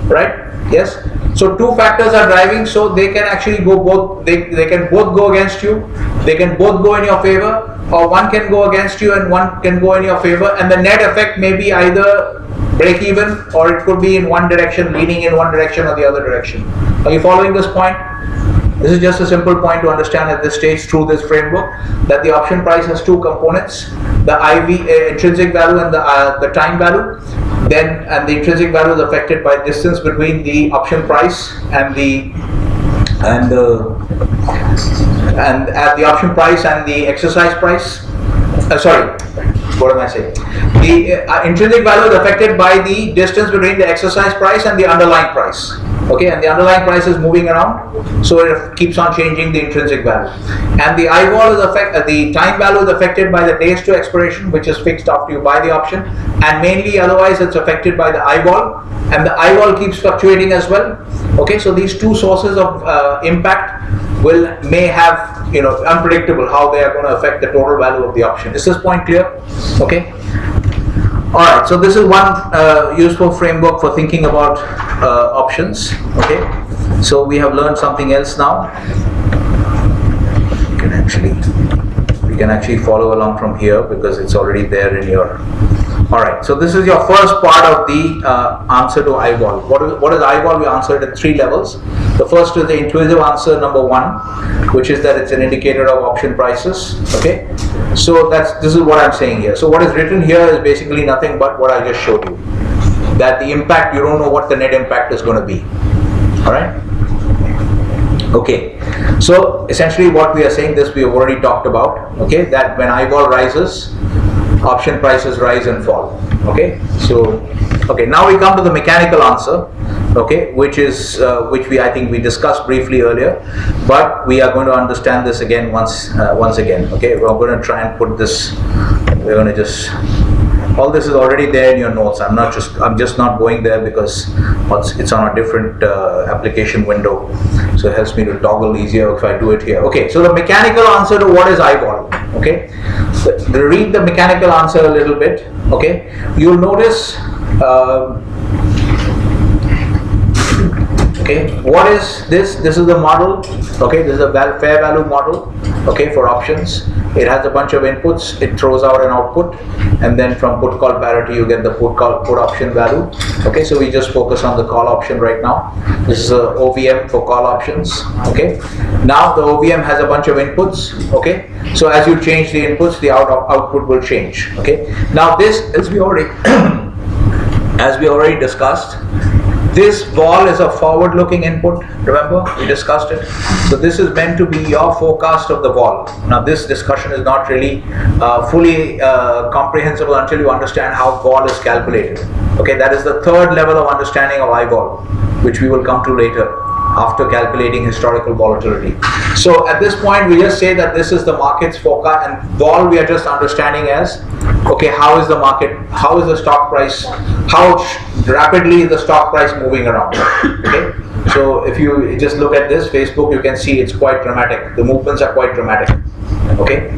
Right? Yes? So two factors are driving, so they can actually go both, they can both go against you, they can both go in your favor, or one can go against you and one can go in your favor, and the net effect may be either break even, or it could be in one direction, leaning in one direction or the other direction. Are you following this point? This is just a simple point to understand at this stage through this framework, that the option price has two components, the intrinsic value and the time value. And the intrinsic value is affected by distance between the option price and the option price and the exercise price. Sorry, what am I saying? The intrinsic value is affected by the distance between the exercise price and the underlying price. Okay, and the underlying price is moving around, so it keeps on changing the intrinsic value. And the I vol is the time value is affected by the days to expiration, which is fixed after you buy the option, and mainly otherwise it's affected by the I vol, and the I vol keeps fluctuating as well. Okay, so these two sources of impact may have, unpredictable how they are going to affect the total value of the option. Is this point clear? Okay. Alright, so this is one useful framework for thinking about options. Okay, so we have learned something else now. We can actually follow along from here because it's already there in your. Alright, so this is your first part of the answer to I vol. What is I vol? We answered at 3 levels. The first is the intuitive answer number 1, which is that it's an indicator of option prices. Okay, so this is what I'm saying here. So what is written here is basically nothing but what I just showed you. That the impact, you don't know what the net impact is going to be. Alright? Okay, so essentially what we are saying, this we have already talked about. Okay, that when I vol rises, option prices rise and fall. Okay, so now we come to the mechanical answer. Okay, which I think we discussed briefly earlier, but we are going to understand this again once again. Okay, we're going to try and put this. We're going to just. All this is already there in your notes. I'm just not going there because it's on a different application window, so it helps me to toggle easier if I do it here. Okay, so the mechanical answer to what is I vol. Okay, read the mechanical answer a little bit. Okay, you'll notice. Okay, what is this? This is the model. Okay, this is a fair value model. okay, for options. It has a bunch of inputs, it throws out an output, and then from put call parity you get the put option value. Okay, so we just focus on the call option right now. This is a OVM for call options. Okay, now the OVM has a bunch of inputs. Okay, so as you change the inputs, the output will change. Okay, now this, as we already as we already discussed, this vol is a forward-looking input. Remember, we discussed it. So this is meant to be your forecast of the vol. Now, this discussion is not really fully comprehensible until you understand how vol is calculated. Okay, that is the third level of understanding of IVol, which we will come to later after calculating historical volatility. So at this point, we just say that this is the market's forecast, and vol we are just understanding as, okay, how is the market, how is the stock price, how rapidly is the stock price moving around. Okay, so if you just look at this Facebook, you can see it's quite dramatic. The movements are quite dramatic. Okay,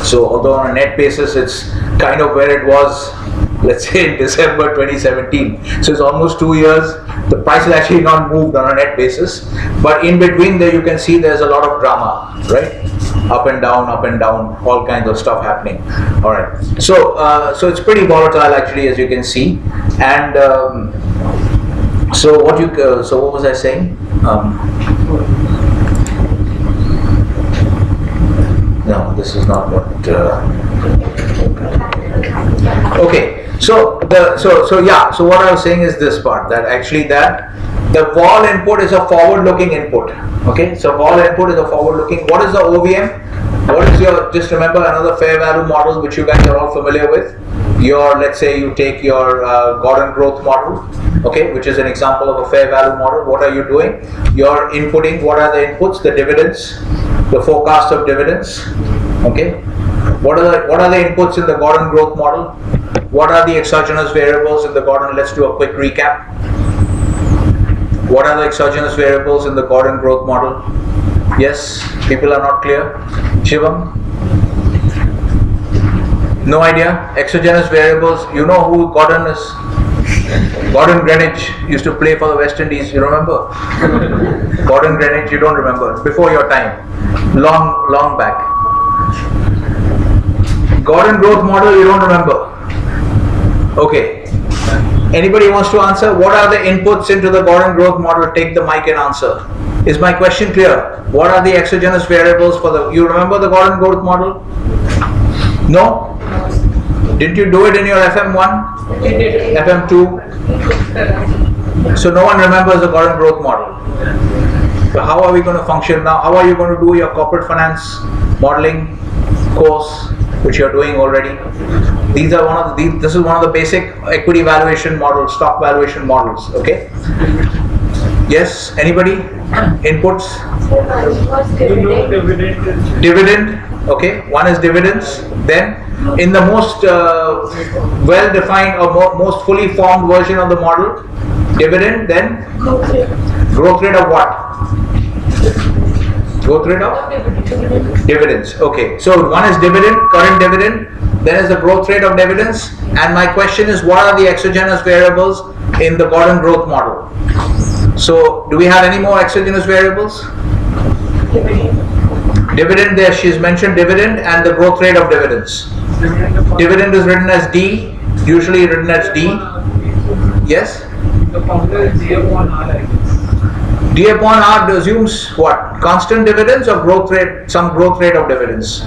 so although on a net basis it's kind of where it was, let's say in December 2017, so it's almost 2 years, the price has actually not moved on a net basis, but in between there you can see there's a lot of drama, right? Up and down, all kinds of stuff happening. All right, so so it's pretty volatile actually, as you can see. And so what was I saying? No, this is not what. Okay. So what I was saying is this part, that actually that the vol input is a forward-looking input. Okay, so vol input is a forward-looking. What is the OVM? What is your, just remember another fair value model which you guys are all familiar with. Your, let's say you take your Gordon growth model, okay, which is an example of a fair value model. What are you doing? You're inputting, what are the inputs? The dividends, the forecast of dividends. Okay, what are the inputs in the Gordon growth model? What are the exogenous variables in the Gordon? Let's do a quick recap. What are the exogenous variables in the Gordon growth model? Yes, people are not clear. Shivam? No idea? Exogenous variables, you know who Gordon is? Gordon Greenwich used to play for the West Indies, you remember? Gordon Greenwich, you don't remember, before your time, long back. Gordon growth model, you don't remember? Okay. Anybody wants to answer? What are the inputs into the Gordon growth model? Take the mic and answer. Is my question clear? What are the exogenous variables for the, you remember the Gordon growth model? No? Didn't you do it in your FM1? FM2? So no one remembers the Gordon growth model. So how are we going to function now? How are you going to do your corporate finance modeling course, which you're doing already? These are this is one of the basic equity valuation models, stock valuation models. Okay. Yes. Anybody? Inputs. Dividend. Okay. One is dividends. Then, in the most well-defined or most fully formed version of the model, dividend. Then, growth rate of what? Growth rate of dividends. Okay, so one is dividend, current dividend, then is the growth rate of dividends, and my question is, what are the exogenous variables in the Gordon growth model? So do we have any more exogenous variables? Dividend, there she's mentioned dividend and the growth rate of dividends. Dividend is written as D, usually written as D. Yes? The formula is D upon R, I guess. D upon R assumes what? Constant dividends or growth rate, some growth rate of dividends?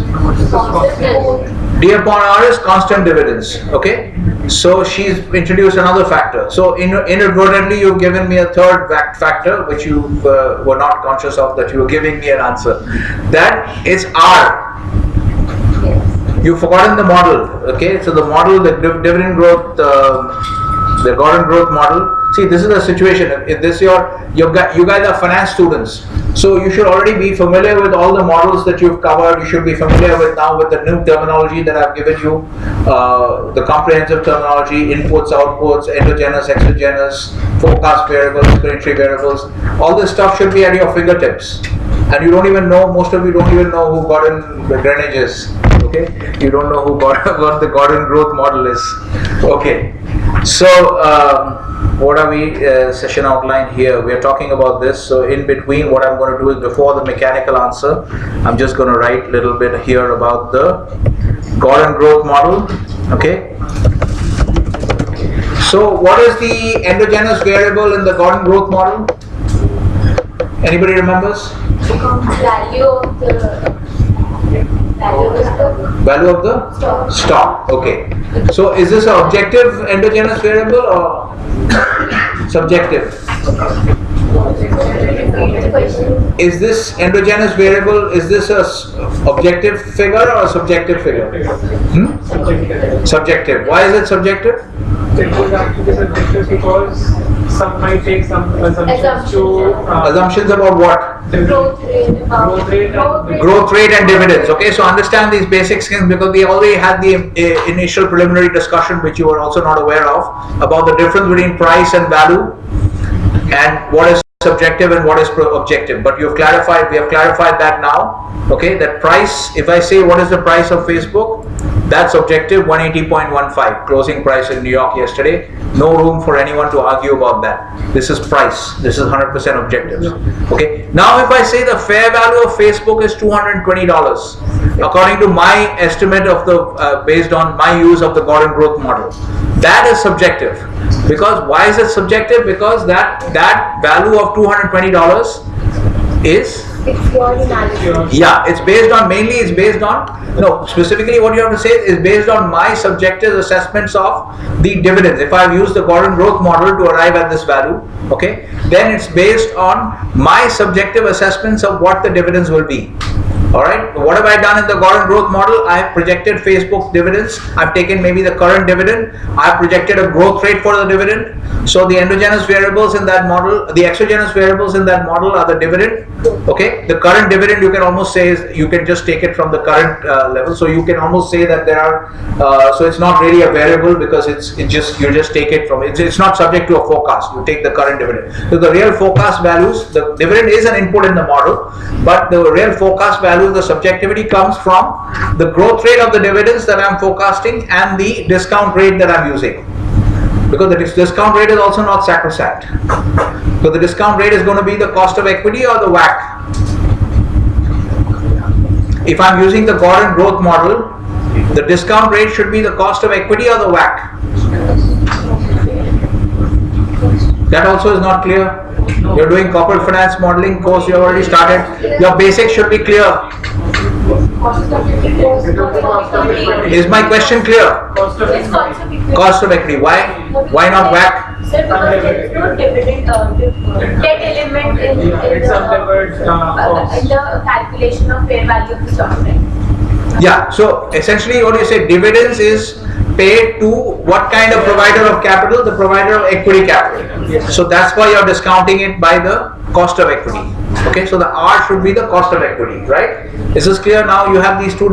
D upon R is constant dividends. Okay? So she's introduced another factor. So inadvertently you've given me a third factor which you were not conscious of, that you were giving me an answer. That is R. You've forgotten the model. Okay? So the model, the dividend growth, the Gordon growth model. See, this is the situation. If this you guys are finance students, so you should already be familiar with all the models that you've covered. You should be familiar with now with the new terminology that I've given you, the comprehensive terminology, inputs, outputs, endogenous, exogenous, forecast variables, explanatory variables. All this stuff should be at your fingertips, and you don't even know. Most of you don't even know who Gordon Greenwich is. Okay, you don't know who what the Gordon growth model is. Okay, so. what are we session outline here? We are talking about this. So in between, what I'm going to do is before the mechanical answer, I'm just going to write a little bit here about the Gordon growth model. Okay. So what is the endogenous variable in the Gordon growth model? Anybody remembers? Value of the Value of the stock. Okay. So is this an objective endogenous variable or subjective? Is this endogenous variable, is this a objective figure or a subjective figure? Subjective. Why is it subjective? It would have to be subjective because some might take some assumptions to assumptions about what? Growth rate and dividends. Okay, so understand these basic things because we already had the initial preliminary discussion, which you were also not aware of, about the difference between price and value and what is subjective and what is objective. But we have clarified that now. Okay, that price, if I say what is the price of Facebook, that's objective, 180.15 closing price in New York yesterday. No room for anyone to argue about that. This is price. This is 100% objective. Okay. Now if I say the fair value of Facebook is $220, according to my estimate of the based on my use of the Gordon growth model, that is subjective. Because why is it subjective? Because that value of $220 is, it's your analysis. yeah, it's based on, mainly it's based on, no, specifically what you have to say is based on my subjective assessments of the dividends. If I've used the Gordon growth model to arrive at this value, okay, then it's based on my subjective assessments of what the dividends will be. Alright, what have I done in the Gordon growth model? I have projected Facebook dividends. I've taken maybe the current dividend. I've projected a growth rate for the dividend. So the endogenous variables in that model, the exogenous variables in that model are the dividend. Okay, the current dividend you can almost say is, you can just take it from the current level. So you can almost say that there are, so it's not really a variable because you just take it from, it's not subject to a forecast. You take the current dividend. So the real forecast values, the dividend is an input in the model, but the real forecast value, the subjectivity comes from the growth rate of the dividends that I'm forecasting and the discount rate that I'm using. Because the discount rate is also not sacrosanct. So the discount rate is going to be the cost of equity or the WACC. If I'm using the Gordon growth model, the discount rate should be the cost of equity or the WACC. That also is not clear. You're doing corporate finance modeling course, you have already started. Your basics should be clear. Is my question clear? Cost of equity. Why? Why not WACC? Sir, because there is no dividend debt element in the calculation of fair value of the stock, right? Yeah, so essentially what you say, dividends is paid to what kind of provider of capital? The provider of equity capital. So that's why you're discounting it by the cost of equity. Okay, so the R should be the cost of equity, right? Is this clear now? You have these two,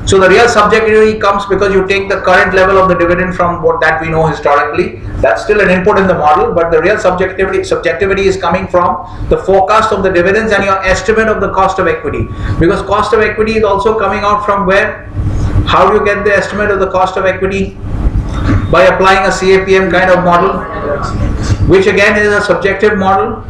so the real subjectivity comes because you take the current level of the dividend from what that we know historically. That's still an input in the model, but the real subjectivity is coming from the forecast of the dividends and your estimate of the cost of equity. Because cost of equity is also coming out from where? How do you get the estimate of the cost of equity? By applying a CAPM kind of model, which again is a subjective model.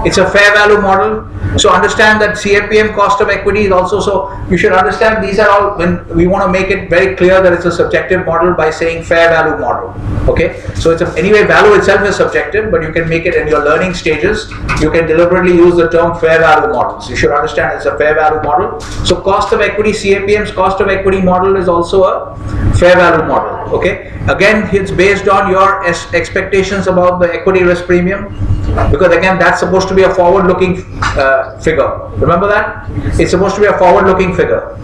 It's a fair value model. So understand that CAPM cost of equity is also, so you should understand these are all, when we want to make it very clear that it's a subjective model by saying fair value model. Okay, so it's anyway, value itself is subjective, but you can make it in your learning stages, you can deliberately use the term fair value models. You should understand it's a fair value model. So cost of equity, CAPM's cost of equity model is also a fair value model. Okay, again it's based on your expectations about the equity risk premium, because again that's supposed to be a forward-looking figure. Remember that? It's supposed to be a forward-looking figure.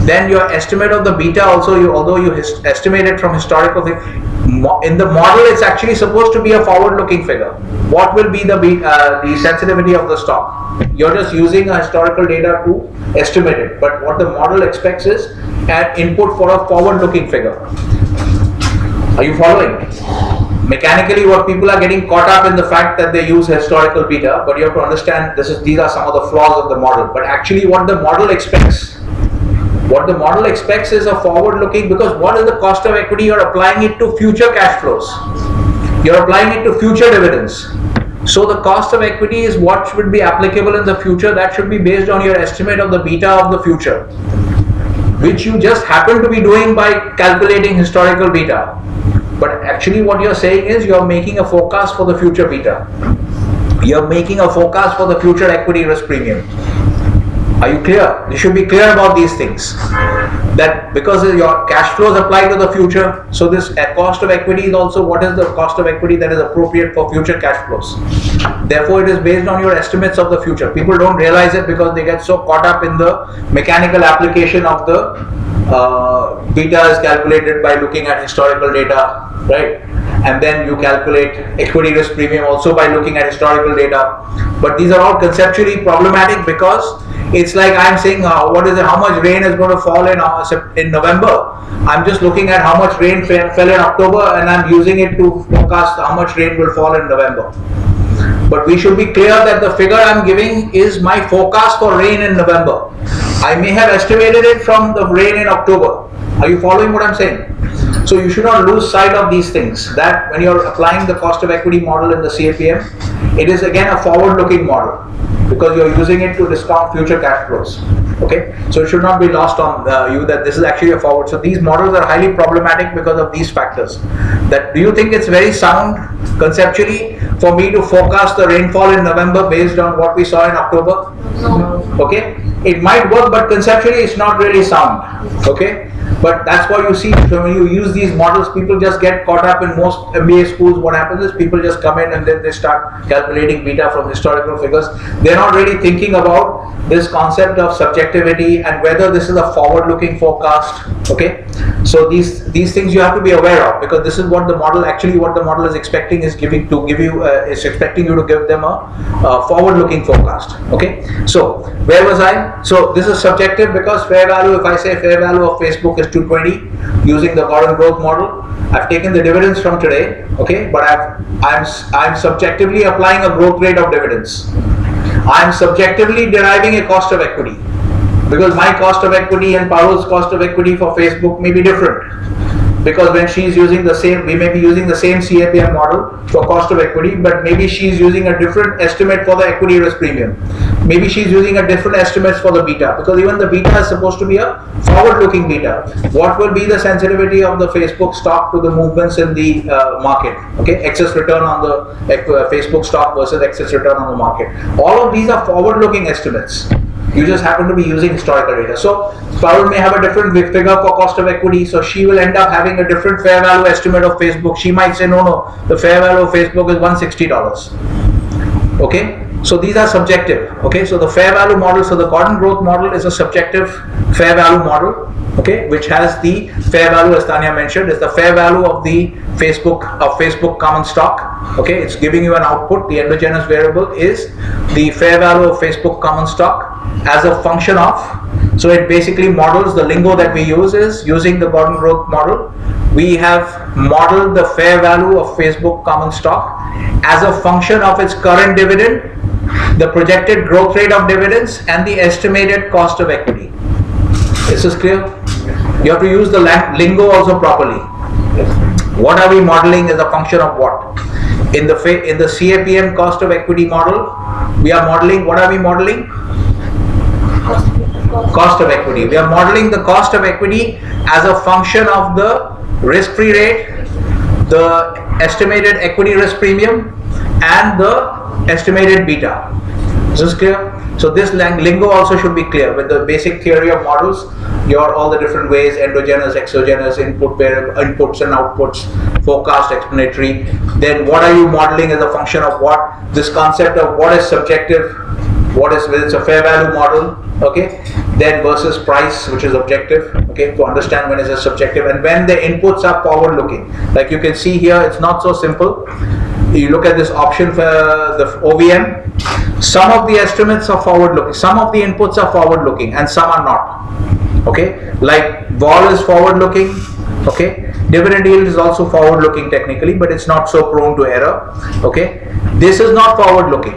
Then your estimate of the beta also, although you estimate it from historical thing, in the model it's actually supposed to be a forward-looking figure. What will be the sensitivity of the stock? You're just using a historical data to estimate it, but what the model expects is an input for a forward-looking figure. Are you following? Mechanically, what people are getting caught up in the fact that they use historical beta, but you have to understand these are some of the flaws of the model. But actually, what the model expects is a forward-looking, because what is the cost of equity? You're applying it to future cash flows. You're applying it to future dividends. So the cost of equity is what should be applicable in the future. That should be based on your estimate of the beta of the future, which you just happen to be doing by calculating historical beta. But actually what you're saying is you're making a forecast for the future beta. You're making a forecast for the future equity risk premium. Are you clear? You should be clear about these things. That because your cash flows apply to the future, so this cost of equity is also what is the cost of equity that is appropriate for future cash flows. Therefore, it is based on your estimates of the future. People don't realize it because they get so caught up in the mechanical application of the beta is calculated by looking at historical data, right? And then you calculate equity risk premium also by looking at historical data. But these are all conceptually problematic because it's like I'm saying, how much rain is going to fall in November. I'm just looking at how much rain fell in October and I'm using it to forecast how much rain will fall in November. But we should be clear that the figure I'm giving is my forecast for rain in November. I may have estimated it from the rain in October. Are you following what I'm saying? So you should not lose sight of these things. That when you're applying the cost of equity model in the CAPM, it is again a forward-looking model because you're using it to discount future cash flows. Okay, so it should not be lost on you that this is actually a forward. So these models are highly problematic because of these factors. That do you think it's very sound conceptually for me to forecast the rainfall in November based on what we saw in October? No. Okay, it might work, but conceptually it's not really sound. Okay. But that's why you see, so when you use these models, people just get caught up in most MBA schools. What happens is people just come in and then they start calculating beta from historical figures. They're not really thinking about this concept of subjectivity and whether this is a forward-looking forecast. Okay, so these things you have to be aware of because this is what the model is expecting is expecting you to give them a forward-looking forecast. Okay, so where was I? So this is subjective because fair value. If I say fair value of Facebook is 220 using the Gordon growth model, I've taken the dividends from today, okay, but I'm subjectively applying a growth rate of dividends. I'm subjectively deriving a cost of equity because my cost of equity and Parul's cost of equity for Facebook may be different. Because when she's using the same, we may be using the same CAPM model for cost of equity, but maybe she's using a different estimate for the equity risk premium. Maybe she's using a different estimates for the beta, because even the beta is supposed to be a forward-looking beta. What will be the sensitivity of the Facebook stock to the movements in the market? Okay, excess return on the Facebook stock versus excess return on the market. All of these are forward-looking estimates. You just happen to be using historical data. So Parul may have a different figure for cost of equity, so she will end up having a different fair value estimate of Facebook. She might say, no, the fair value of Facebook is $160. Okay, so these are subjective. Okay, so the fair value model, so the Gordon growth model is a subjective fair value model. Okay, which has the fair value, as Tanya mentioned, is the fair value of the Facebook common stock. Okay, it's giving you an output. The endogenous variable is the fair value of Facebook common stock as a function of. So it basically models, the lingo that we use is using the Gordon growth model. We have modeled the fair value of Facebook common stock as a function of its current dividend, the projected growth rate of dividends, and the estimated cost of equity. This is clear? You have to use the lingo also properly. What are we modeling as a function of what? In the CAPM cost of equity model, we are modeling, what are we modeling? Cost of equity. We are modeling the cost of equity as a function of the risk-free rate, the estimated equity risk premium, and the estimated beta. Is this clear? So this lingo also should be clear with the basic theory of models. All the different ways, endogenous, exogenous, inputs and outputs, forecast, explanatory. Then what are you modeling as a function of what? This concept of what is subjective, what is, it's a fair value model, okay? Then versus price, which is objective, okay? To understand when is it subjective and when the inputs are forward looking. Like you can see here, it's not so simple. You look at this option for the OVM, some of the estimates are forward looking, some of the inputs are forward looking and some are not. Okay, like vol is forward looking, okay, dividend yield is also forward looking technically, but it's not so prone to error. Okay, this is not forward looking.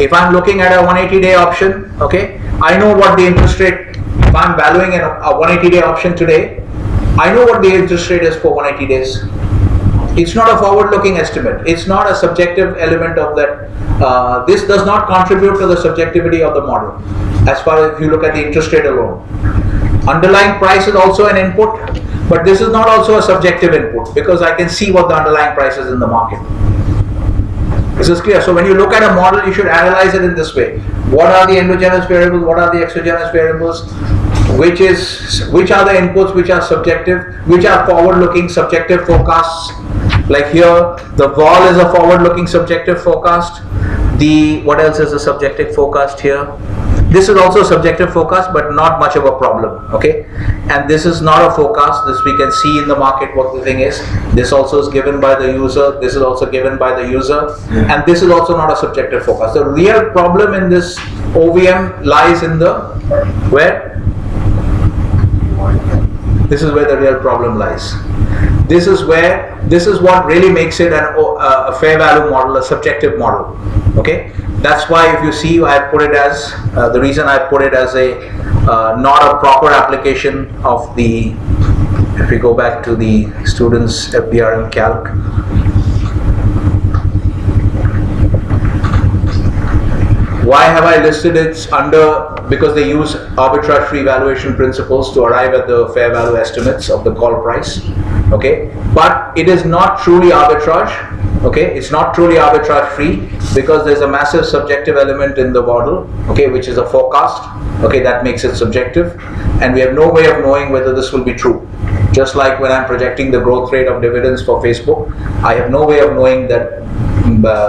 If I'm looking at a 180-day option, okay, I know what the interest rate, if I'm valuing a 180-day option today, I know what the interest rate is for 180 days. It's not a forward-looking estimate. It's not a subjective element of that. This does not contribute to the subjectivity of the model. As far as if you look at the interest rate alone, underlying price is also an input, but this is not also a subjective input because I can see what the underlying price is in the market. This is clear. So when you look at a model, you should analyze it in this way. What are the endogenous variables? What are the exogenous variables? Which are the inputs which are subjective? Which are forward-looking subjective forecasts? Like here, the vol is a forward-looking subjective forecast. What else is a subjective forecast here? This is also a subjective forecast, but not much of a problem, okay? And this is not a forecast. This we can see in the market what the thing is. This also is given by the user. This is also given by the user. And this is also not a subjective forecast. The real problem in this OVM lies in where? This is where the real problem lies. This is what really makes it a fair value model, a subjective model, okay? That's why if you see, I put it as, the reason I put it as not a proper application of the, if we go back to the students' FDRM calc, why have I listed it under, because they use arbitrage free valuation principles to arrive at the fair value estimates of the call price, okay? But it is not truly arbitrage, okay? It's not truly arbitrage free because there's a massive subjective element in the model, okay, which is a forecast, okay, that makes it subjective, and we have no way of knowing whether this will be true. Just like when I'm projecting the growth rate of dividends for Facebook, I have no way of knowing that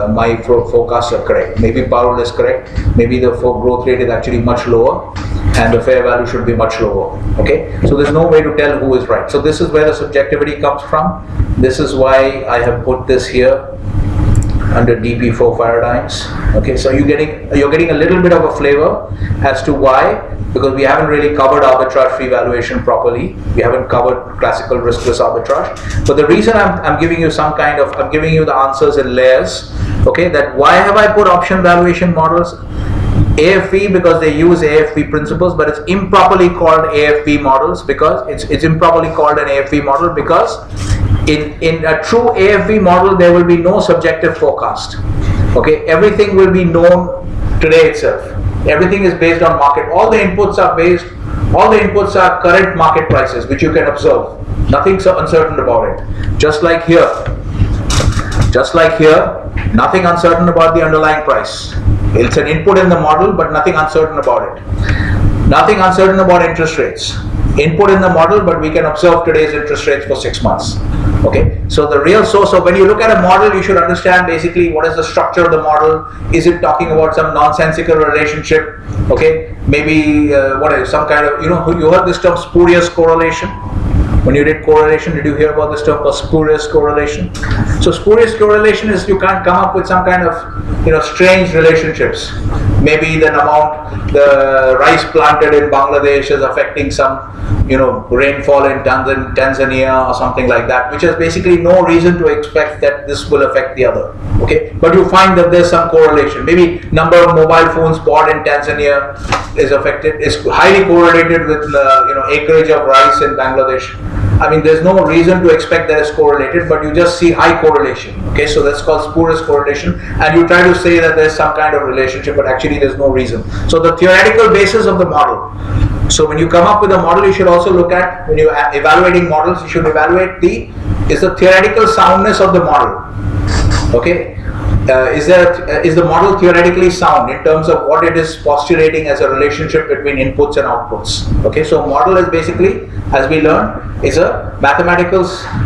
my forecasts are correct. Maybe Parul is correct, maybe the growth rate is actually much lower and the fair value should be much lower, okay? So there's no way to tell who is right. So this is where the subjectivity comes from. This is why I have put this here under DP4 paradigms, okay? So you're getting a little bit of a flavor as to why, because we haven't really covered arbitrage free valuation properly. We haven't covered classical riskless arbitrage. But the reason I'm giving you I'm giving you the answers in layers, okay? That why have I put option valuation models? AFV because they use AFV principles, but it's improperly called AFV models because it's improperly called an AFV model because in a true AFV model there will be no subjective forecast, okay? Everything will be known today itself. Everything is based on market. All the inputs are current market prices, which you can observe. Nothing so uncertain about it. Just like here, nothing uncertain about the underlying price. It's an input in the model, but nothing uncertain about it. Nothing uncertain about interest rates. Input in the model, but we can observe today's interest rates for 6 months. Okay, so the real source of when you look at a model, you should understand basically what is the structure of the model. Is it talking about some nonsensical relationship? Okay, maybe what is some kind of, you heard this term spurious correlation. When you did correlation, did you hear about this term called spurious correlation? So spurious correlation is you can't come up with some kind of strange relationships. Maybe the rice planted in Bangladesh is affecting some rainfall in Tanzania or something like that, which has basically no reason to expect that this will affect the other. Okay, but you find that there's some correlation. Maybe number of mobile phones bought in Tanzania is highly correlated with acreage of rice in Bangladesh. I mean, there's no reason to expect that it's correlated, but you just see high correlation. Okay, so that's called spurious correlation, and you try to say that there's some kind of relationship, but actually there's no reason. So the theoretical basis of the model. So when you come up with a model, you should also look at, when you're evaluating models, you should evaluate the theoretical soundness of the model. Okay, is the model theoretically sound in terms of what it is postulating as a relationship between inputs and outputs? Okay, so model is basically, as we learned, is a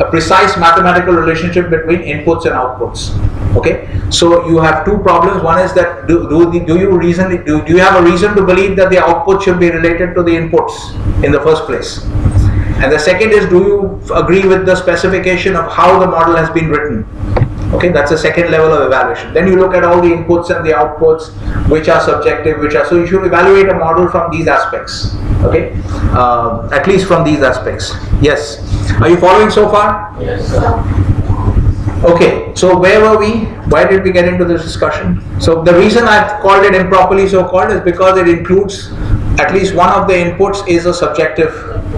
precise mathematical relationship between inputs and outputs. Okay, so you have two problems. One is that do you have a reason to believe that the output should be related to the inputs in the first place? And the second is, do you agree with the specification of how the model has been written? Okay, that's the second level of evaluation. Then you look at all the inputs and the outputs, which are subjective, so you should evaluate a model from these aspects. Okay, at least from these aspects. Yes, are you following so far? Yes. Okay, so where were we? Why did we get into this discussion? So the reason I've called it improperly so called is because it includes at least one of the inputs is a subjective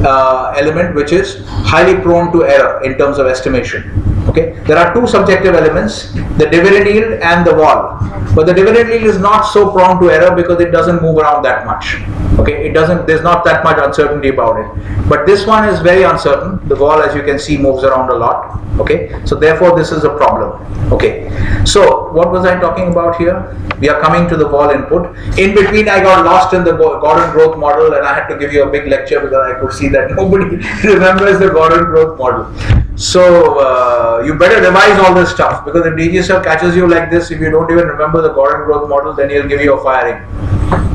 element which is highly prone to error in terms of estimation. Okay, there are two subjective elements, the dividend yield and the vol. But the dividend yield is not so prone to error because it doesn't move around that much. Okay, there's not that much uncertainty about it. But this one is very uncertain. The vol, as you can see, moves around a lot. Okay, so therefore this is a problem. Okay, so what was I talking about here? We are coming to the vol input. In between, I got lost in the Gordon growth model, and I had to give you a big lecture because I could see that nobody remembers the Gordon growth model. So you better revise all this stuff, because if DG sir catches you like this, if you don't even remember the Gordon growth model, then he'll give you a firing.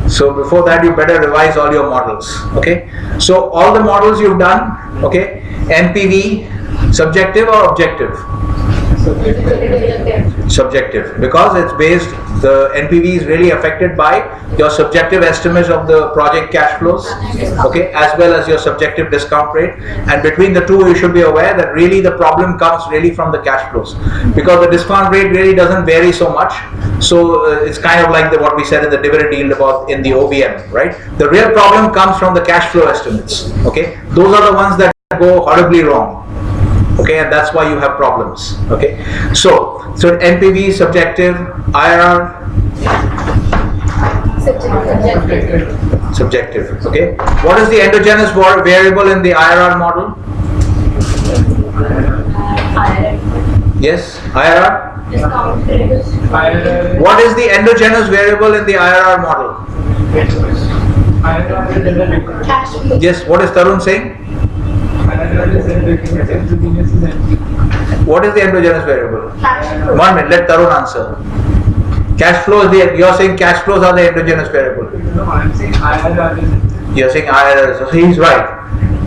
So before that, you better revise all your models. Okay. So all the models you've done. Okay. NPV, subjective or objective? Subjective, because it's based, the NPV is really affected by your subjective estimates of the project cash flows, okay, as well as your subjective discount rate. And between the two, you should be aware that really the problem comes really from the cash flows, because the discount rate really doesn't vary so much. So it's kind of like what we said in the dividend yield about in the OBM, right? The real problem comes from the cash flow estimates. Okay, those are the ones that go horribly wrong. Okay, and that's why you have problems. Okay, so NPV, subjective, IRR, subjective. Okay, what is the endogenous variable in the IRR model? Yes, IRR. What is the endogenous variable in the IRR model? Yes, what is Tarun saying? What is the endogenous variable? 1 minute, let Tarun answer. Cash flow is the, you're saying cash flows are the endogenous variable. No, I'm saying IRR. You're saying IRR, so he's right.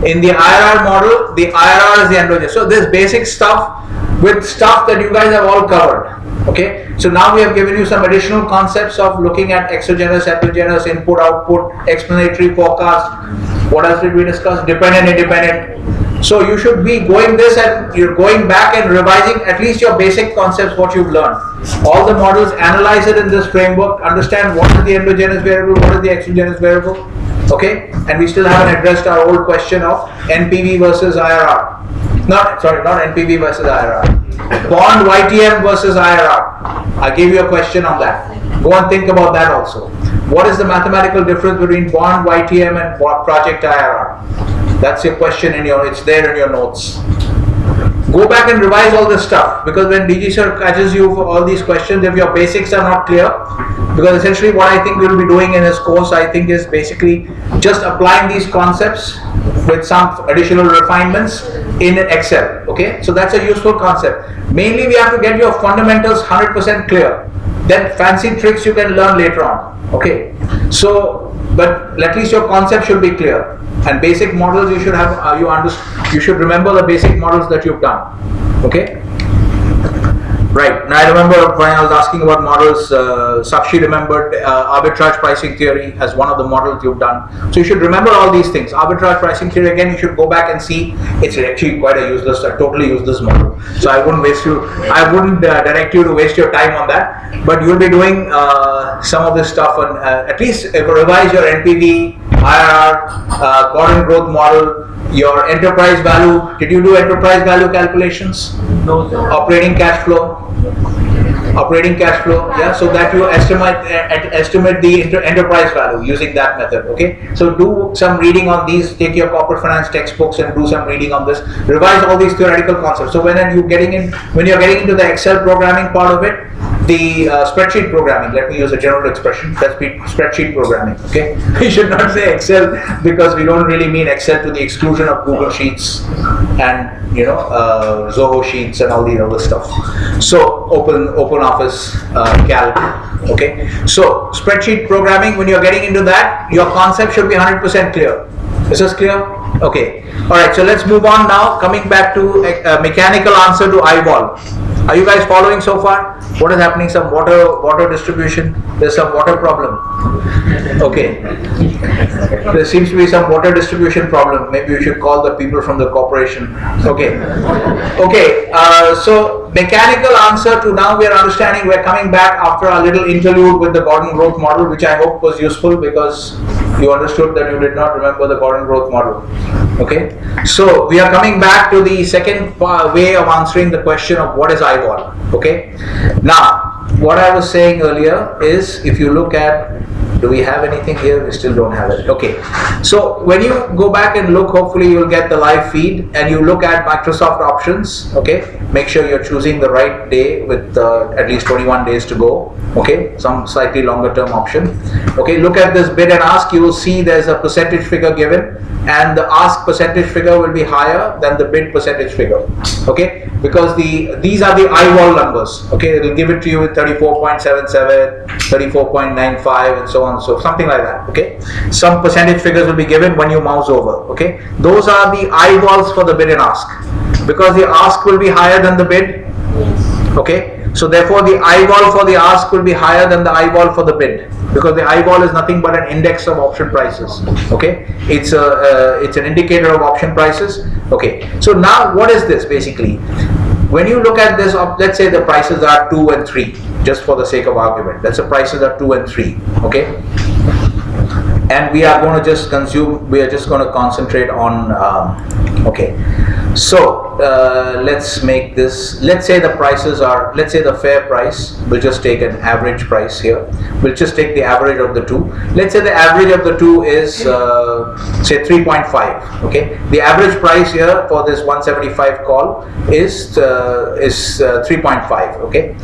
In the IRR model, the IRR is the endogenous. So this basic stuff with stuff that you guys have all covered. Okay, so now we have given you some additional concepts of looking at exogenous, endogenous, input, output, explanatory forecast. What else did we discuss? Dependent, independent. So you should be going this and you're going back and revising at least your basic concepts, what you've learned. All the models, analyze it in this framework, understand what is the endogenous variable, what is the exogenous variable. Okay, and we still haven't addressed our old question of NPV versus IRR. Not NPV versus IRR. Bond YTM versus IRR. I gave you a question on that. Go and think about that also. What is the mathematical difference between bond YTM and project IRR? That's your question it's there in your notes. Go back and revise all this stuff, because when DG sir catches you for all these questions, if your basics are not clear, because essentially what I think we'll be doing in this course, I think, is basically just applying these concepts with some additional refinements in Excel. Okay, so that's a useful concept. Mainly we have to get your fundamentals 100% clear. Then fancy tricks you can learn later on. Okay, so but at least your concept should be clear, and basic models you should have you should remember the basic models that you've done. Okay, right. Now I remember when I was asking about models, Sakshi remembered arbitrage pricing theory as one of the models you've done. So you should remember all these things. Arbitrage pricing theory, again, you should go back and see. It's actually quite a totally useless model. So I wouldn't direct you to waste your time on that. But you'll be doing some of this stuff, and at least revise your NPV, IRR, Gordon growth model, your enterprise value. Did you do enterprise value calculations? No, sir. Operating cash flow, yeah, so that you estimate the enterprise value using that method. Okay, so do some reading on these, take your corporate finance textbooks and do some reading on this, revise all these theoretical concepts. So when you're getting into the Excel programming part of it, the spreadsheet programming, let me use a general expression, spreadsheet programming. Okay, we should not say Excel, because we don't really mean Excel to the exclusion of Google Sheets and Zoho Sheets and all the other stuff. So open office calc. Okay, so spreadsheet programming, when you're getting into that, your concept should be 100% clear. Is this clear? Okay, all right, so let's move on now, coming back to mechanical answer to IVOL. Are you guys following so far? What is happening? Some water distribution. There's some water problem. Okay. There seems to be some water distribution problem. Maybe we should call the people from the corporation. Okay. Okay. So mechanical answer to, now we are understanding, we're coming back after our little interlude with the Gordon growth model, which I hope was useful, because You understood that you did not remember the Gordon growth model. Okay, so we are coming back to the second way of answering the question of what is eyeball. Okay, now what I was saying earlier is, if you look at, do we have anything here? We still don't have it. Okay, so when you go back and look, hopefully you'll get the live feed, and you look at Microsoft options. Okay, make sure you're choosing the right day with at least 21 days to go. Okay, some slightly longer term option. Okay, look at this bid and ask. You will see there's a percentage figure given, and the ask percentage figure will be higher than the bid percentage figure. Okay, because these are the eyeball numbers. Okay, it will give it to you with 34.77, 34.95, and so on. So something like that. Okay, some percentage figures will be given when you mouse over. Okay, those are the eyeballs for the bid and ask, because the ask will be higher than the bid. Okay, so therefore the eyeball for the ask will be higher than the eyeball for the bid, because the eyeball is nothing but an index of option prices. Okay, it's an indicator of option prices. Okay, so now what is this basically? When you look at this, let's say the prices are 2 and 3, just for the sake of argument. Let's say prices are 2 and 3. Okay, and we are going to just consume. We are just going to concentrate on. Okay, so let's make this. Let's say the prices are. Let's say the fair price. We'll just take an average price here. We'll just take the average of the two. Let's say the average of the two is say 3.5. Okay, the average price here for this 175 call is 3.5. Okay,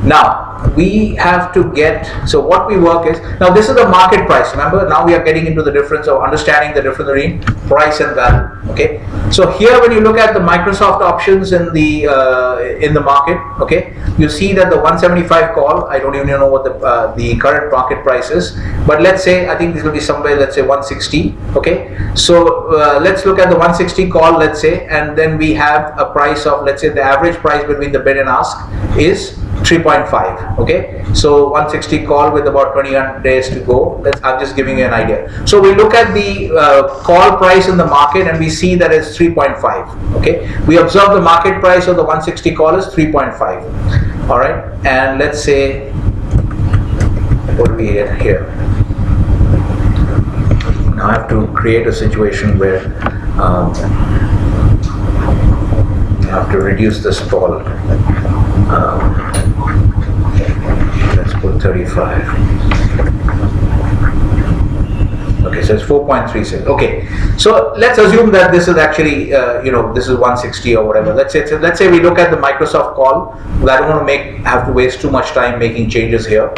now we have to get. So what we work is, now this is the market price. Remember, now we are getting into the difference of understanding the difference between price and value. Okay, so here when you look at the Microsoft options in the market, okay, you see that the 175 call, I don't even know what the current market price is, but let's say, I think this will be somewhere, let's say 160. Okay, so let's look at the 160 call, let's say, and then we have a price of, let's say the average price between the bid and ask is 3.5. Okay, so 160 call with about 21 days to go. I'm just giving you an idea. So we look at the call price in the market, and we see that it's 3.5. Okay, we observe the market price of the 160 call is 3.5. All right, and let's say, what do we get here? Now I have to create a situation where I have to reduce this call. Let's put 35. Okay, so it's 4.36. Okay, so let's assume that this is actually, this is 160 or whatever. Let's say we look at the Microsoft call. I don't want to have to waste too much time making changes here.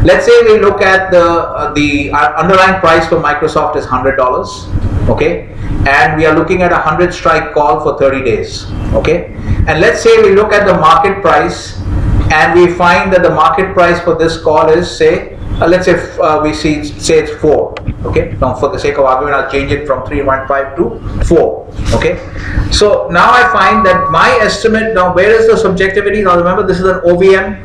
Let's say we look at the underlying price for Microsoft is $100. Okay, and we are looking at a 100 strike call for 30 days. Okay, and let's say we look at the market price, and we find that the market price for this call is, say, let's say say it's 4. Okay, now for the sake of argument, I'll change it from 3.5 to 4. Okay, so now I find that my estimate, now where is the subjectivity? Now remember, this is an OVM.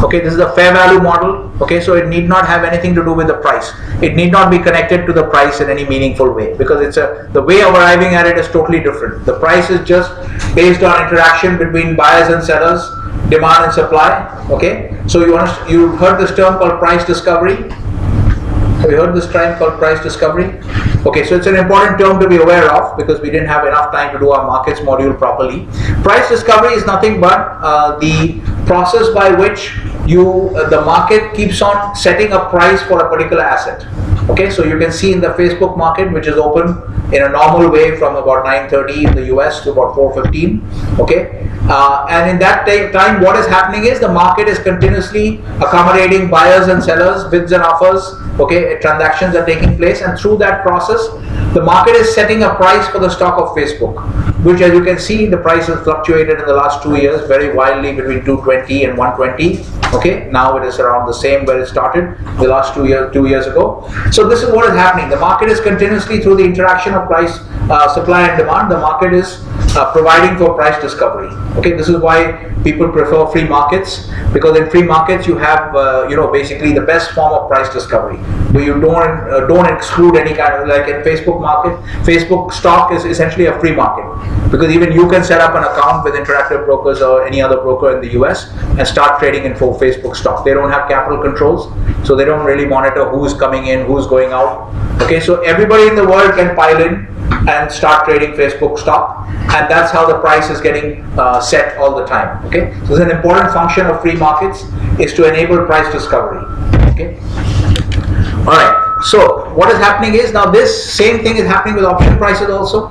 Okay, this is a fair value model. Okay, so it need not have anything to do with the price. It need not be connected to the price in any meaningful way, because the way of arriving at it is totally different. The price is just based on interaction between buyers and sellers, demand and supply. Okay, so you heard this term called price discovery. Have you heard this term called price discovery? Okay, so it's an important term to be aware of, because we didn't have enough time to do our markets module properly. Price discovery is nothing but the process by which the market keeps on setting a price for a particular asset. Okay, so you can see in the Facebook market, which is open in a normal way from about 9:30 in the US to about 4:15. Okay, and in that time, what is happening is the market is continuously accommodating buyers and sellers, bids and offers. Okay, transactions are taking place, and through that process, the market is setting a price for the stock of Facebook, which, as you can see, the price has fluctuated in the last 2 years very wildly between 220 and 120. Okay, now it is around the same where it started the last 2 years ago. So this is what is happening. The market is continuously, through the interaction of price, supply and demand, the market is providing for price discovery. Okay, this is why people prefer free markets, because in free markets you have basically the best form of price discovery, where you don't exclude any kind of, like in Facebook market, Facebook stock is essentially a free market, because even you can set up an account with Interactive Brokers or any other broker in the US and start trading in for Facebook stock. They don't have capital controls, so they don't really monitor who's coming in, who's going out. Okay, so everybody in the world can pile in and start trading Facebook stock, and that's how the price is getting set all the time. Okay, so it's an important function of free markets is to enable price discovery. Okay, all right. So what is happening is, now this same thing is happening with option prices also.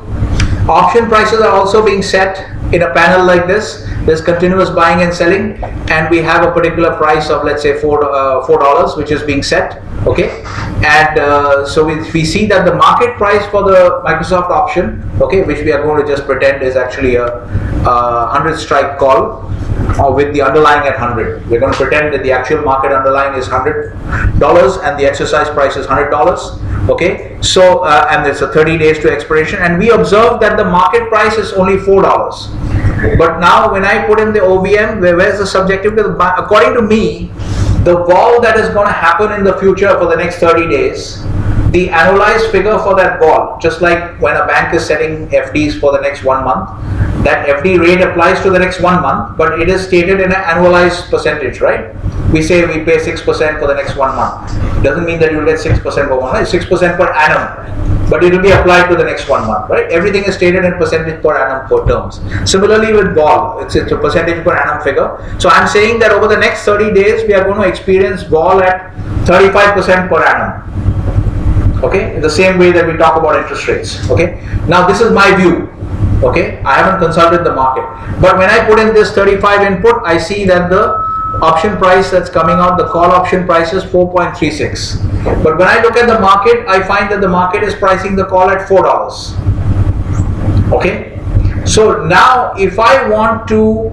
Option prices are also being set in a panel like this. There's continuous buying and selling, and we have a particular price of, let's say, $4, which is being set. Okay, and so we see that the market price for the Microsoft option, okay, which we are going to just pretend is actually a 100 strike call, or with the underlying at 100. We're going to pretend that the actual market underlying is $100 and the exercise price is $100. Okay, so and it's a 30 days to expiration, and we observe that the market price is only $4. But now when I put in the OVM, where's the subjective? According to me, the vol that is going to happen in the future for the next 30 days, the annualized figure for that vol, just like when a bank is setting FDs for the next 1 month, that FD rate applies to the next 1 month, but it is stated in an annualized percentage, right? We say we pay 6% for the next 1 month. Doesn't mean that you'll get 6% for 1 month, 6% per annum, but it will be applied to the next 1 month, right? Everything is stated in percentage per annum for terms. Similarly with vol, it's a percentage per annum figure. So I'm saying that over the next 30 days, we are going to experience vol at 35% per annum. Okay, in the same way that we talk about interest rates. Okay, now this is my view. Okay, I haven't consulted the market, but when I put in this 35 input, I see that the option price that's coming out, the call option price is 4.36. But when I look at the market, I find that the market is pricing the call at $4. Okay, so now if I want to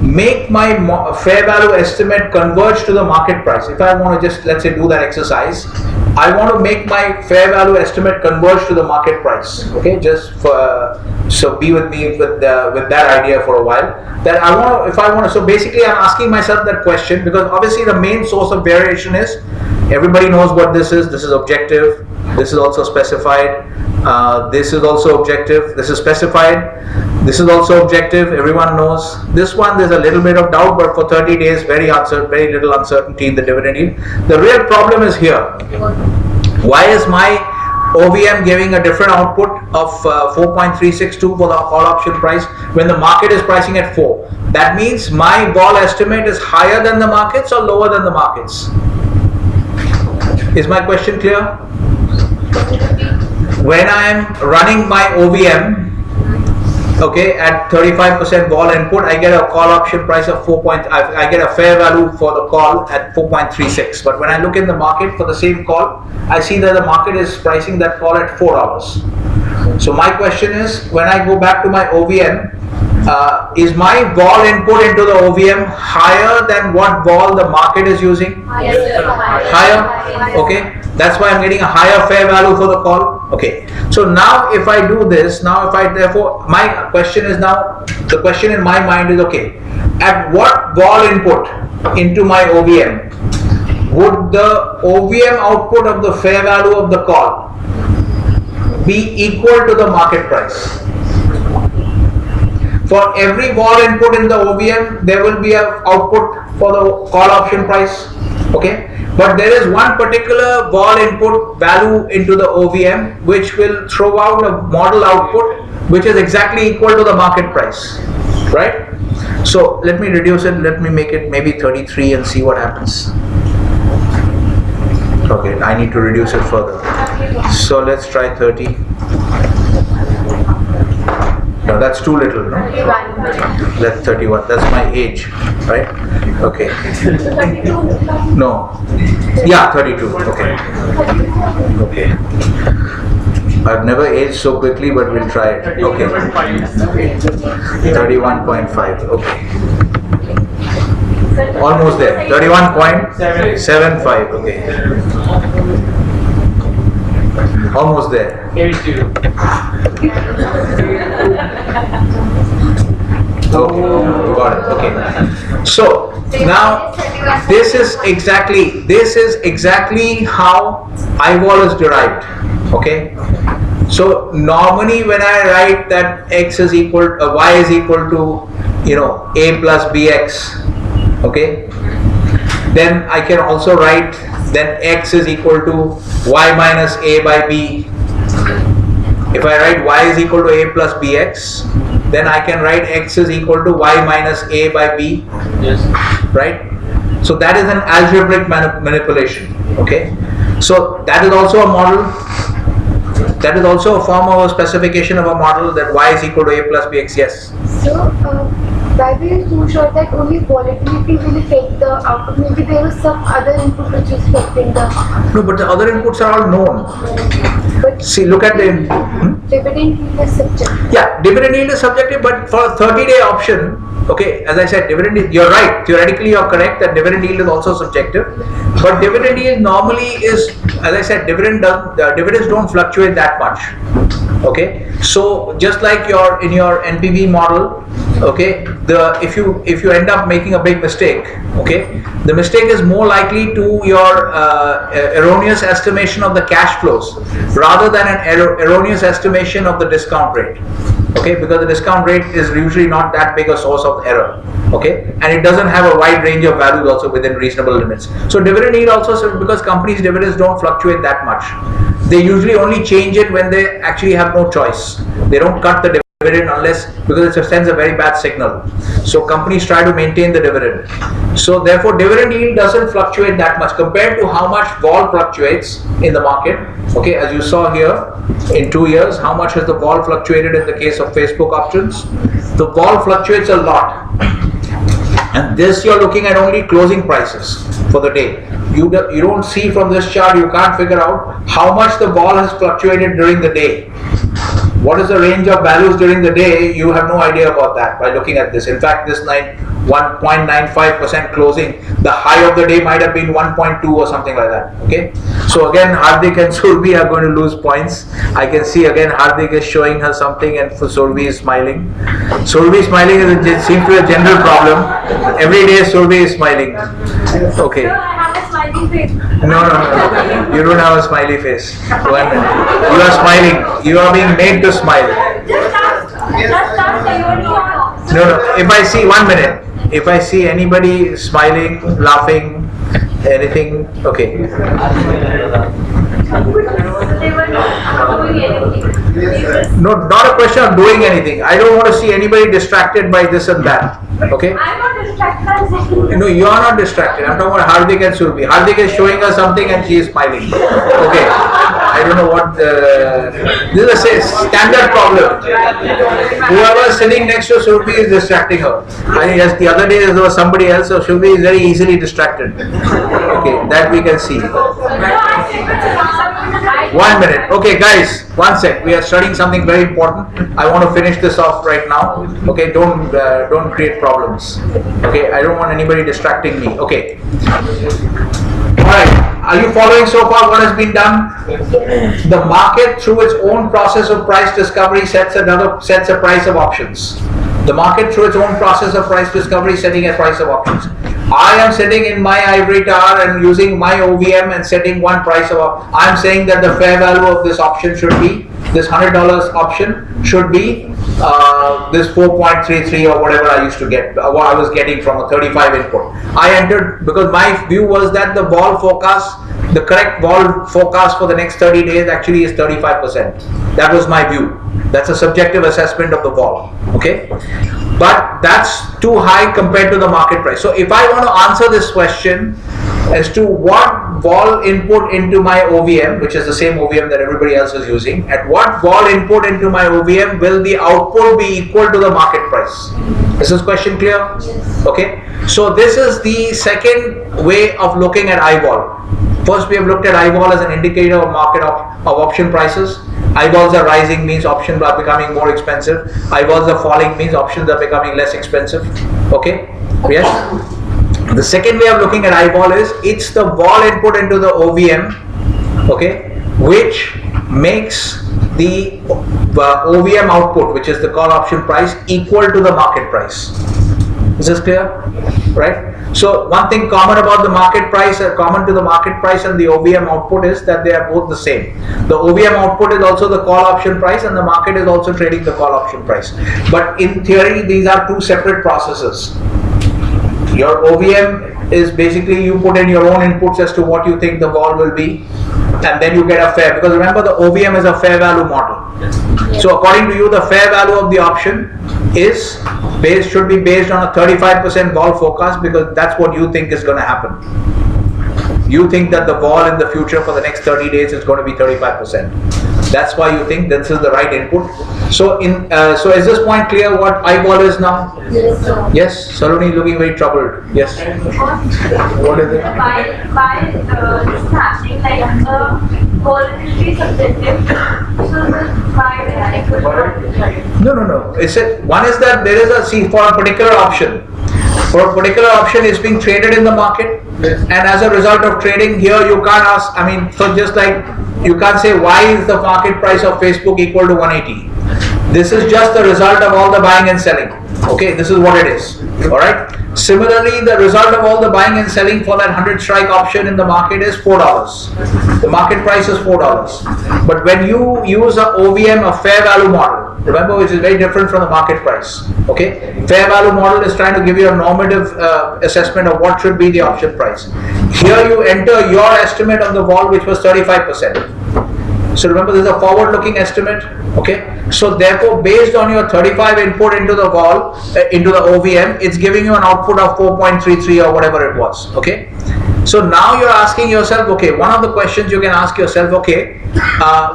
make my fair value estimate converge to the market price, if I want to just, let's say, do that exercise, I want to make my fair value estimate converge to the market price. Okay, just for, so be with me with that idea for a while. That I want to, if I want to, so basically I'm asking myself that question, because obviously the main source of variation is, everybody knows what this is. This is objective. This is also specified. This is also objective. This is specified. This is also objective. Everyone knows. This one, there's a little bit of doubt, but for 30 days, very little uncertainty in the dividend yield. The real problem is here. Why is my OVM giving a different output of 4.362 for the call option price when the market is pricing at 4? That means my vol estimate is higher than the markets or lower than the markets? Is my question clear? When I am running my OVM, okay, at 35% vol input, I get a call option price of I get a fair value for the call at 4.36. But when I look in the market for the same call, I see that the market is pricing that call at $4. So my question is, when I go back to my OVM, is my vol input into the OVM higher than what vol the market is using? Higher? Okay. That's why I'm getting a higher fair value for the call. Okay. So now if I do this, therefore, my question is now, the question in my mind is, okay, at what vol input into my OVM would the OVM output of the fair value of the call be equal to the market price? For every vol input in the OVM, there will be an output for the call option price. Okay. But there is one particular vol input value into the OVM which will throw out a model output which is exactly equal to the market price, right? So let me reduce it, let me make it maybe 33 and see what happens. Okay, I need to reduce it further. So let's try 30. No, that's too little, no? That's 31. That's my age, right? Okay. No. Yeah, 32. Okay. Okay. I've never aged so quickly, but we'll try it. Okay. 31.5. Okay. Almost there. 31.75. Okay. Almost there. 82. Okay, you got it. Okay. So now this is exactly how IVOL is derived. Okay. So normally when I write that x is equal, y is equal to, a plus bx, okay, then I can also write then x is equal to y minus a by b. If I write y is equal to a plus bx, then I can write x is equal to y minus a by b. Yes. Right? So that is an algebraic manipulation. Okay. So that is also a model. That is also a form of a specification of a model that y is equal to a plus bx. Yes. So, why we are so sure that only volatility will affect the output? Maybe there was some other input which is affecting the. No, but the other inputs are all known. But See, look at the. dividend yield is subjective. Yeah, dividend yield is subjective, but for a 30-day option, okay, as I said, you're right, theoretically you're correct that dividend yield is also subjective, but dividend yield normally is, as I said, dividends don't fluctuate that much. Okay, so just like in your NPV model, okay, if you end up making a big mistake, okay, the mistake is more likely to your erroneous estimation of the cash flows rather than an erroneous estimation of the discount rate. Okay, because the discount rate is usually not that big a source of error. Okay, and it doesn't have a wide range of values also within reasonable limits. So dividend yield also, because companies' dividends don't fluctuate that much. They usually only change it when they actually have no choice. They don't cut the dividend because it sends a very bad signal. So companies try to maintain the dividend. So therefore dividend yield doesn't fluctuate that much compared to how much vol fluctuates in the market. Okay, as you saw here, in 2 years, how much has the vol fluctuated in the case of Facebook options? The vol fluctuates a lot. And this you're looking at only closing prices for the day. You don't see from this chart, you can't figure out how much the vol has fluctuated during the day. What is the range of values during the day? You have no idea about that by looking at this. In fact, this 1.95% closing, the high of the day might have been 1.2 or something like that. Okay. So again, Hardik and Surbi are going to lose points. I can see again Hardik is showing her something and Surbi is smiling. Surbi smiling seems to be a general problem. Every day Surbi is smiling. Okay. Sir, I have a smiley face. No. You don't have a smiley face. 1 minute. You are smiling. You are being made to smile. Just ask No. If I see 1 minute, if I see anybody smiling, laughing, anything, okay. They were not doing anything. No, not a question of doing anything. I don't want to see anybody distracted by this and that. Okay. I'm not distracted. I'm saying. No, you are not distracted. I'm talking about Hardik and Surbi. Hardik is showing us something and she is smiling. Okay. I don't know what. This is a standard problem. Whoever is sitting next to Surbi is distracting her. I think just the other day there was somebody else, so Surbi is very easily distracted. Okay, that we can see. 1 minute. Okay, guys, 1 sec. We are studying something very important. I want to finish this off right now. Okay, don't create problems. Okay, I don't want anybody distracting me. Okay. All right. Are you following so far what has been done? The market, through its own process of price discovery, sets a price of options. The market, through its own process of price discovery, setting a price of options. I am sitting in my ivory tower and using my OVM and setting one price of. I am saying that the fair value of this option should be this $100 option should be this 4.33 or whatever I used to get, what I was getting from a 35 input. I entered because my view was that the vol forecast, the correct vol forecast for the next 30 days actually is 35%. That was my view. That's a subjective assessment of the vol. Okay, but that's too high compared to the market price. So if I want to answer this question as to what vol input into my OVM, which is the same OVM that everybody else is using, at what vol input into my OVM will the output be equal to the market price? Is this question clear? Okay, so this is the second way of looking at IVOL. First, we have looked at IVOL as an indicator of market of option prices. IVOLs are rising means options are becoming more expensive. IVOLs are falling means options are becoming less expensive. Okay? Yes? The second way of looking at IVOL is it's the vol input into the OVM, okay, which makes the OVM output, which is the call option price, equal to the market price. Is this clear? Right? So one thing common about the market price, common to the market price and the OVM output is that they are both the same. The OVM output is also the call option price and the market is also trading the call option price. But in theory, these are two separate processes. Your OVM is basically you put in your own inputs as to what you think the vol will be, and then you get a fair, because remember the OVM is a fair value model. So according to you, the fair value of the option should be based on a 35% vol forecast, because that's what you think is going to happen. You think that the vol in the future for the next 30 days is going to be 35%. That's why you think this is the right input. So so is this point clear what I vol is now? Yes, sir. Yes, Saloni is looking very troubled. Yes. What is it? Why this is happening? Like volatility is subjective. So why No. One is that there is for a particular option. For a particular option is being traded in the market, and as a result of trading here, you can't ask. I mean, so just like you can't say why is the market price of Facebook equal to 180. This is just the result of all the buying and selling. Okay, this is what it is. All right. Similarly, the result of all the buying and selling for that 100 strike option in the market is $4. The market price is $4. But when you use a OVM, a fair value model, remember, which is very different from the market price. Okay, fair value model is trying to give you a normative assessment of what should be the option price. Here you enter your estimate of the vol, which was 35%. So remember, this is a forward-looking estimate. Okay, so therefore, based on your 35 input into the vol, into the OVM, it's giving you an output of 4.33 or whatever it was. Okay, so now you're asking yourself, okay, one of the questions you can ask yourself, okay,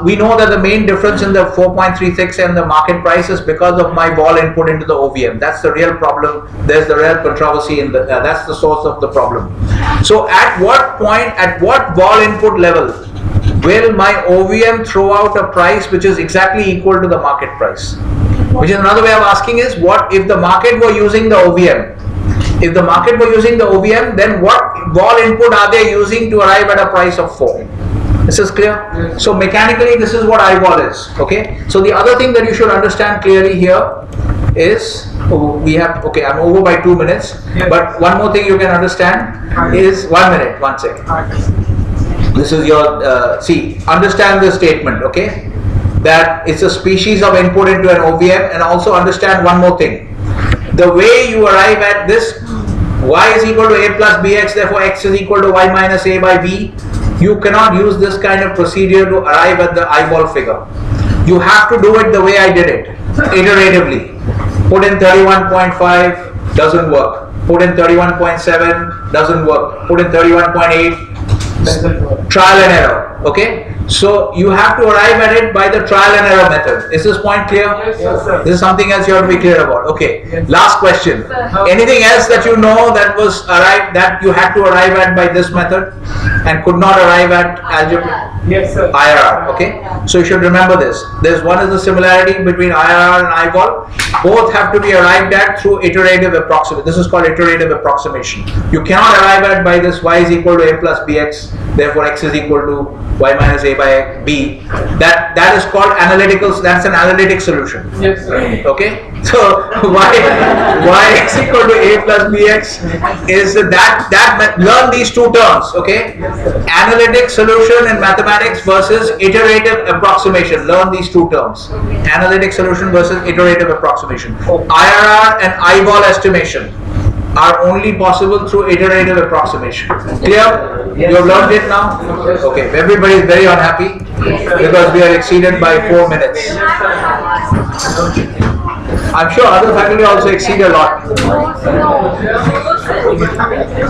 we know that the main difference in the 4.36 and the market price is because of my vol input into the OVM. That's the real problem. There's the real controversy in that's the source of the problem. So at what point, at what vol input level will my OVM throw out a price which is exactly equal to the market price? Which is another way of asking is, what if the market were using the OVM? If the market were using the OVM, then what vol input are they using to arrive at a price of 4? This is clear? So mechanically, this is what I vol is. Okay. So the other thing that you should understand clearly here is, okay, I'm over by 2 minutes, but one more thing you can understand is, 1 minute, 1 second. This is your, understand this statement, okay? That it's a species of input into an OVM, and also understand one more thing. The way you arrive at this, y is equal to a plus bx, therefore x is equal to y minus a by b, you cannot use this kind of procedure to arrive at the eyeball figure. You have to do it the way I did it, iteratively. Put in 31.5, doesn't work. Put in 31.7, doesn't work. Put in 31.8, trial and error. Okay, so you have to arrive at it by the trial and error method. Is this point clear? Yes, sir. This is something else you have to be clear about. Okay, Yes. Last question. Anything else that you know that you had to arrive at by this method and could not arrive at algebra? Yes, sir. IRR. Okay, so you should remember this. There's one is the similarity between IRR and eyeball. Both have to be arrived at through iterative approximation. This is called iterative approximation. You cannot arrive at by this y is equal to a plus bx, therefore x is equal to y minus a by b. That is called analytical. That's an analytic solution. Yes, sir. Okay, so y is equal to a plus bx is learn these two terms. Okay, analytic solution in mathematics versus iterative approximation. Learn these two terms. Analytic solution versus iterative approximation. IRR and eyeball estimation are only possible through iterative approximation. Clear? You have learned it now? Okay, everybody is very unhappy because we are exceeded by 4 minutes. I'm sure other faculty also exceed a lot. No.